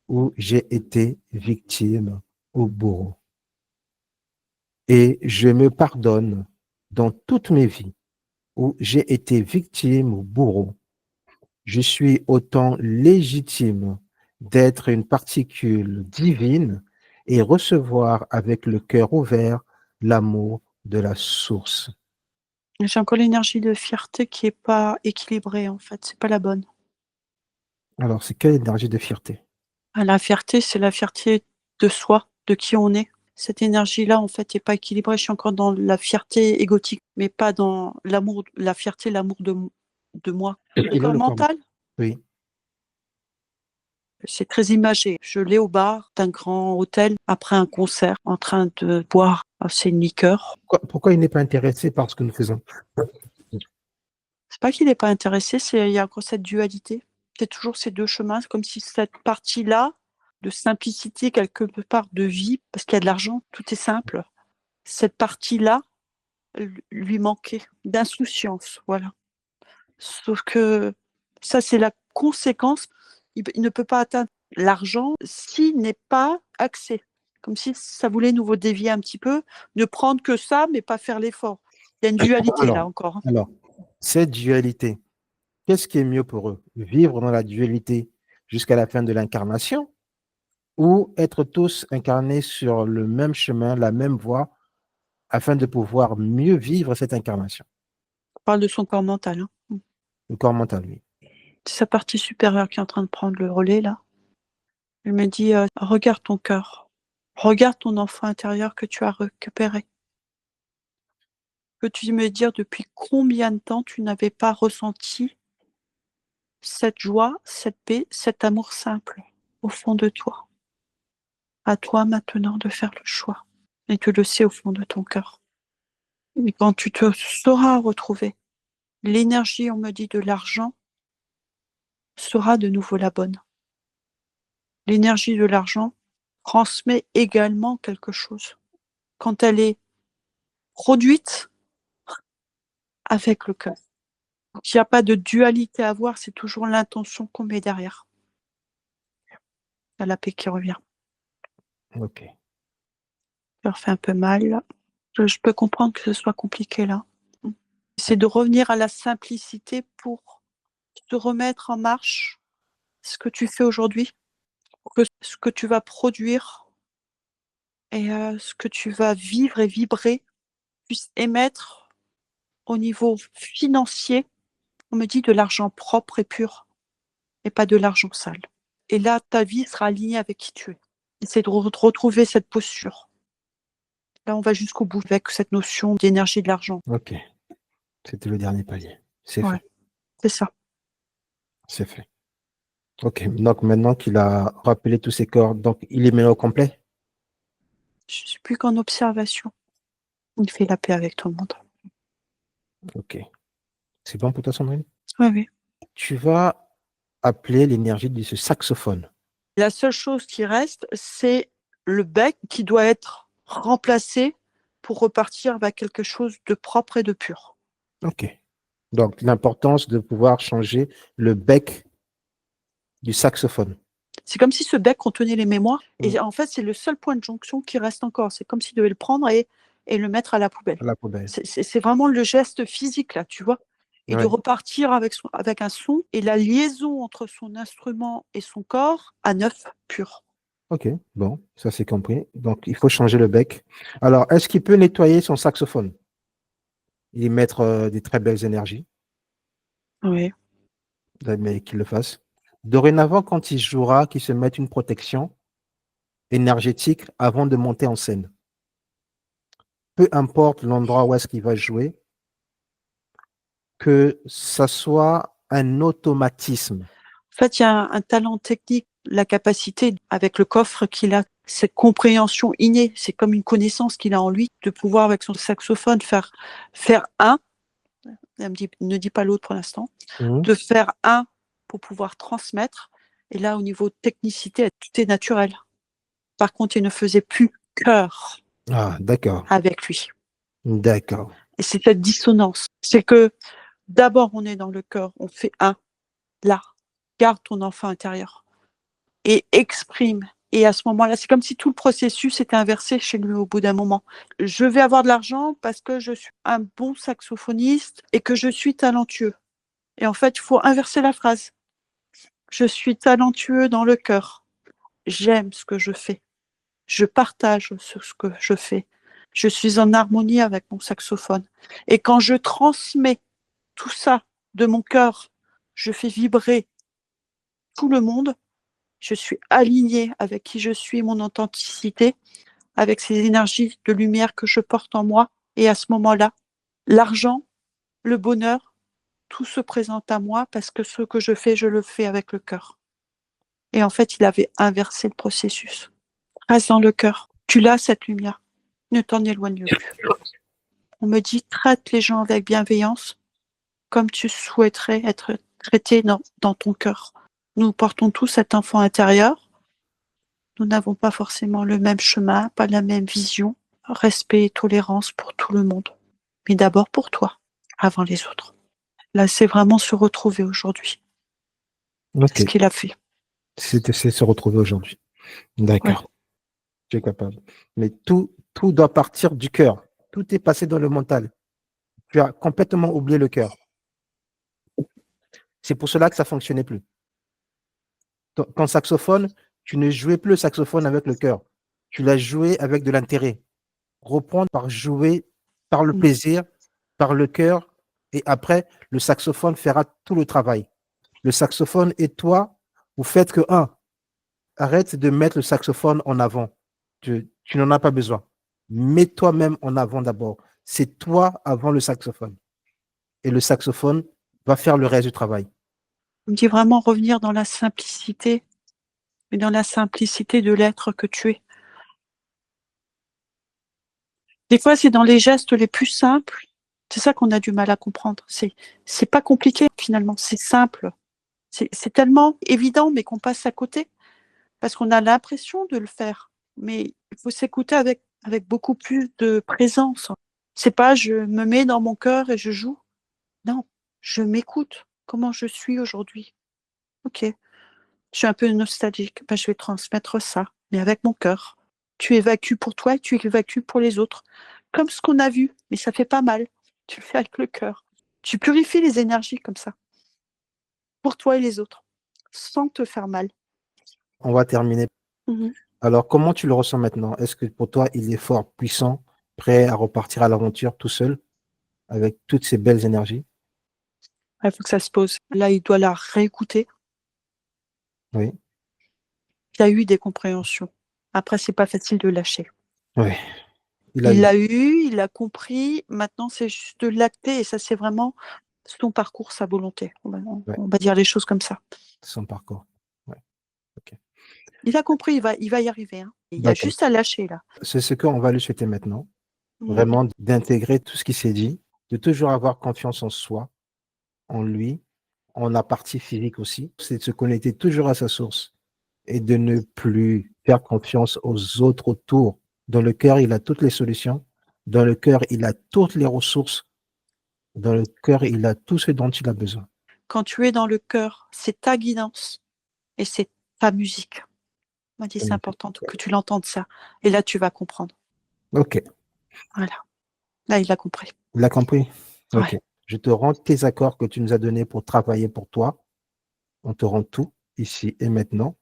Speaker 1: où j'ai été victime ou bourreau. Et je me pardonne dans toutes mes vies où j'ai été victime ou bourreau. Je suis autant légitime d'être une particule divine et recevoir avec le cœur ouvert l'amour de la source.
Speaker 2: J'ai encore l'énergie de fierté qui est pas équilibrée, en fait. C'est pas la bonne.
Speaker 1: Alors, c'est quelle énergie de fierté?
Speaker 2: La fierté, c'est la fierté de soi, de qui on est. Cette énergie-là, en fait, n'est pas équilibrée. Je suis encore dans la fierté égotique, mais pas dans l'amour, la fierté, l'amour de moi. Le
Speaker 1: Il est
Speaker 2: corps
Speaker 1: le corps.
Speaker 2: mental,
Speaker 1: Oui.
Speaker 2: c'est très imagé. Je l'ai au bar d'un grand hôtel après un concert, en train de boire. C'est une liqueur.
Speaker 1: Pourquoi il n'est pas intéressé par ce que nous faisons?
Speaker 2: C'est pas qu'il n'est pas intéressé, il y a encore cette dualité. C'est toujours ces deux chemins. C'est comme si cette partie-là, de simplicité, quelque part de vie, parce qu'il y a de l'argent, tout est simple. Cette partie-là lui manquait d'insouciance, voilà. Sauf que ça, c'est la conséquence. Il ne peut pas atteindre l'argent s'il n'est pas axé. Comme si ça voulait nous dévier un petit peu, ne prendre que ça, mais pas faire l'effort. Il y a une dualité
Speaker 1: Alors,
Speaker 2: là encore.
Speaker 1: alors, cette dualité, qu'est-ce qui est mieux pour eux? Vivre dans la dualité jusqu'à la fin de l'incarnation ou être tous incarnés sur le même chemin, la même voie, afin de pouvoir mieux vivre cette incarnation?
Speaker 2: On parle de son corps mental, hein.
Speaker 1: Le corps mental, oui.
Speaker 2: C'est sa partie supérieure qui est en train de prendre le relais là. Elle me dit regarde ton cœur, regarde ton enfant intérieur que tu as récupéré. Peux-tu me dire depuis combien de temps tu n'avais pas ressenti cette joie, cette paix, cet amour simple au fond de toi? À toi maintenant de faire le choix. Et tu le sais au fond de ton cœur. Et quand tu te sauras retrouver, l'énergie, on me dit, de l'argent sera de nouveau la bonne. L'énergie de l'argent transmet également quelque chose. Quand elle est produite avec le cœur. Donc, il n'y a pas de dualité à avoir, c'est toujours l'intention qu'on met derrière. Il y a la paix qui revient.
Speaker 1: OK.
Speaker 2: Ça leur fait un peu mal. Je peux comprendre que ce soit compliqué là. C'est de revenir à la simplicité pour te remettre en marche ce que tu fais aujourd'hui, pour que ce que tu vas produire et ce que tu vas vivre et vibrer puisse émettre au niveau financier, on me dit de l'argent propre et pur et pas de l'argent sale. Et là, ta vie sera alignée avec qui tu es. Essaie de retrouver cette posture. Là, on va jusqu'au bout avec cette notion d'énergie de l'argent.
Speaker 1: OK. C'était le dernier palier. C'est
Speaker 2: Ouais,
Speaker 1: fait.
Speaker 2: c'est ça.
Speaker 1: C'est fait. OK. Donc, maintenant qu'il a rappelé tous ses corps, donc il est maintenant au complet?
Speaker 2: Je ne suis plus qu'en observation. Il fait la paix avec tout le monde.
Speaker 1: OK. C'est bon pour toi, Sandrine?
Speaker 2: Oui, oui.
Speaker 1: Tu vas appeler l'énergie de ce saxophone.
Speaker 2: La seule chose qui reste, c'est le bec qui doit être remplacé pour repartir avec quelque chose de propre et de pur.
Speaker 1: OK. Donc, l'importance de pouvoir changer le bec du saxophone.
Speaker 2: C'est comme si ce bec contenait les mémoires.
Speaker 1: Mm.
Speaker 2: Et en fait, c'est le seul point de jonction qui reste encore. C'est comme s'il devait le prendre et le mettre à la poubelle.
Speaker 1: À la poubelle.
Speaker 2: C'est vraiment le geste physique, là, tu vois. Et de
Speaker 1: Ouais.
Speaker 2: repartir avec un son et la liaison entre son instrument et son corps à neuf, pur.
Speaker 1: OK. Bon, ça c'est compris. Donc, il faut changer le bec. Alors, est-ce qu'il peut nettoyer son saxophone? Y mettre des très belles énergies,
Speaker 2: Oui.
Speaker 1: mais qu'il le fasse. Dorénavant, quand il jouera, qu'il se mette une protection énergétique avant de monter en scène. Peu importe l'endroit où est-ce qu'il va jouer, que ça soit un automatisme.
Speaker 2: En fait, il y a un talent technique, la capacité, avec le coffre qu'il a, cette compréhension innée, c'est comme une connaissance qu'il a en lui, de pouvoir, avec son saxophone, faire un, elle me dit, ne dis pas l'autre pour l'instant,
Speaker 1: Mhm.
Speaker 2: de faire un pour pouvoir transmettre. Et là, au niveau technicité, tout est naturel. Par contre, il ne faisait plus chœur
Speaker 1: Ah, d'accord,
Speaker 2: avec lui.
Speaker 1: d'accord.
Speaker 2: Et c'est cette dissonance. C'est que d'abord, on est dans le cœur, on fait un, là, garde ton enfant intérieur et exprime. Et à ce moment-là, c'est comme si tout le processus était inversé chez lui au bout d'un moment. Je vais avoir de l'argent parce que je suis un bon saxophoniste et que je suis talentueux. Et en fait, il faut inverser la phrase. Je suis talentueux dans le cœur. J'aime ce que je fais. Je partage ce que je fais. Je suis en harmonie avec mon saxophone. Et quand je transmets tout ça de mon cœur, je fais vibrer tout le monde. Je suis alignée avec qui je suis, mon authenticité, avec ces énergies de lumière que je porte en moi. Et à ce moment-là, l'argent, le bonheur, tout se présente à moi parce que ce que je fais, je le fais avec le cœur. Et en fait, il avait inversé le processus. Reste dans le cœur. Tu l'as, cette lumière. Ne t'en éloigne plus. On me dit, traite les gens avec bienveillance, comme tu souhaiterais être traité dans ton cœur. Nous portons tous cet enfant intérieur. Nous n'avons pas forcément le même chemin, pas la même vision. Respect et tolérance pour tout le monde. Mais d'abord pour toi, avant les autres. Là, c'est vraiment se retrouver aujourd'hui.
Speaker 1: Ok,
Speaker 2: C'est ce qu'il a fait.
Speaker 1: c'est se retrouver aujourd'hui.
Speaker 2: Ouais.
Speaker 1: D'accord, tu es capable. Mais tout doit partir du cœur. Tout est passé dans le mental. Tu as complètement oublié le cœur. C'est pour cela que ça fonctionnait plus. Ton saxophone, tu ne jouais plus le saxophone avec le cœur. Tu l'as joué avec de l'intérêt. Reprendre par jouer, par le plaisir, par le cœur, et après, le saxophone fera tout le travail. Le saxophone et toi, vous faites que un. Arrête de mettre le saxophone en avant. Tu n'en as pas besoin. Mets toi-même en avant d'abord. C'est toi avant le saxophone. Et le saxophone va faire le reste du travail.
Speaker 2: On me dit vraiment revenir dans la simplicité, mais dans la simplicité de l'être que tu es. Des fois, c'est dans les gestes les plus simples. C'est ça qu'on a du mal à comprendre. C'est pas compliqué finalement, c'est simple. C'est tellement évident, mais qu'on passe à côté parce qu'on a l'impression de le faire. Mais il faut s'écouter avec beaucoup plus de présence. C'est pas je me mets dans mon cœur et je joue. Non, je m'écoute. Comment je suis aujourd'hui? Ok, je suis un peu nostalgique. Ben, je vais transmettre ça, mais avec mon cœur. Tu évacues pour toi et tu évacues pour les autres. Comme ce qu'on a vu, mais ça fait pas mal. Tu le fais avec le cœur. Tu purifies les énergies comme ça, pour toi et les autres, sans te faire mal.
Speaker 1: On va terminer.
Speaker 2: Mhm.
Speaker 1: Alors, comment tu le ressens maintenant? Est-ce que pour toi, il est fort, puissant, prêt à repartir à l'aventure tout seul, avec toutes ces belles énergies?
Speaker 2: Il faut que ça se pose. Là, il doit la réécouter.
Speaker 1: Oui,
Speaker 2: Il y a eu des compréhensions. Après, c'est pas facile de lâcher.
Speaker 1: oui. Il a
Speaker 2: Il
Speaker 1: eu
Speaker 2: l'a eu, il l'a compris. Maintenant, c'est juste de l'acter et ça, c'est vraiment son parcours, sa volonté.
Speaker 1: ouais,
Speaker 2: On va dire les choses comme ça.
Speaker 1: son parcours. Ouais, ok.
Speaker 2: Il a compris, il va y arriver. Hein. Il y a
Speaker 1: D'accord.
Speaker 2: juste à lâcher là.
Speaker 1: C'est ce qu'on va lui souhaiter maintenant.
Speaker 2: Mhm.
Speaker 1: Vraiment d'intégrer tout ce qui s'est dit, de toujours avoir confiance en soi, en lui, en la partie physique aussi. C'est de se connecter toujours à sa source et de ne plus faire confiance aux autres autour. Dans le cœur, il a toutes les solutions. Dans le cœur, il a toutes les ressources. Dans le cœur, il a tout ce dont il a besoin.
Speaker 2: Quand tu es dans le cœur, c'est ta guidance et c'est ta musique. On m'a dit c'est important que tu l'entendes ça. Et là, tu vas comprendre.
Speaker 1: Ok,
Speaker 2: Voilà. Là, il a compris.
Speaker 1: vous l'avez compris? Ok.
Speaker 2: Ouais.
Speaker 1: Je te rends tes accords que tu nous as donnés pour travailler pour toi. On te rend tout ici et maintenant.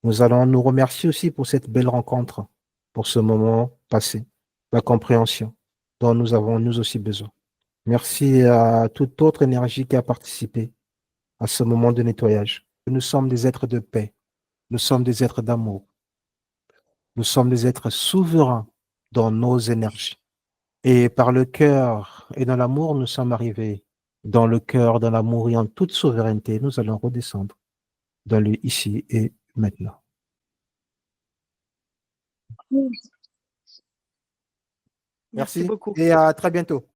Speaker 1: Nous allons nous remercier aussi pour cette belle rencontre, pour ce moment passé, la compréhension dont nous avons nous aussi besoin. Merci à toute autre énergie qui a participé à ce moment de nettoyage. Nous sommes des êtres de paix. Nous sommes des êtres d'amour. Nous sommes des êtres souverains dans nos énergies. Et par le cœur et dans l'amour, nous sommes arrivés. Dans le cœur, dans l'amour et en toute souveraineté, nous allons redescendre dans le ici et maintenant.
Speaker 2: Merci beaucoup.
Speaker 1: Et à très bientôt.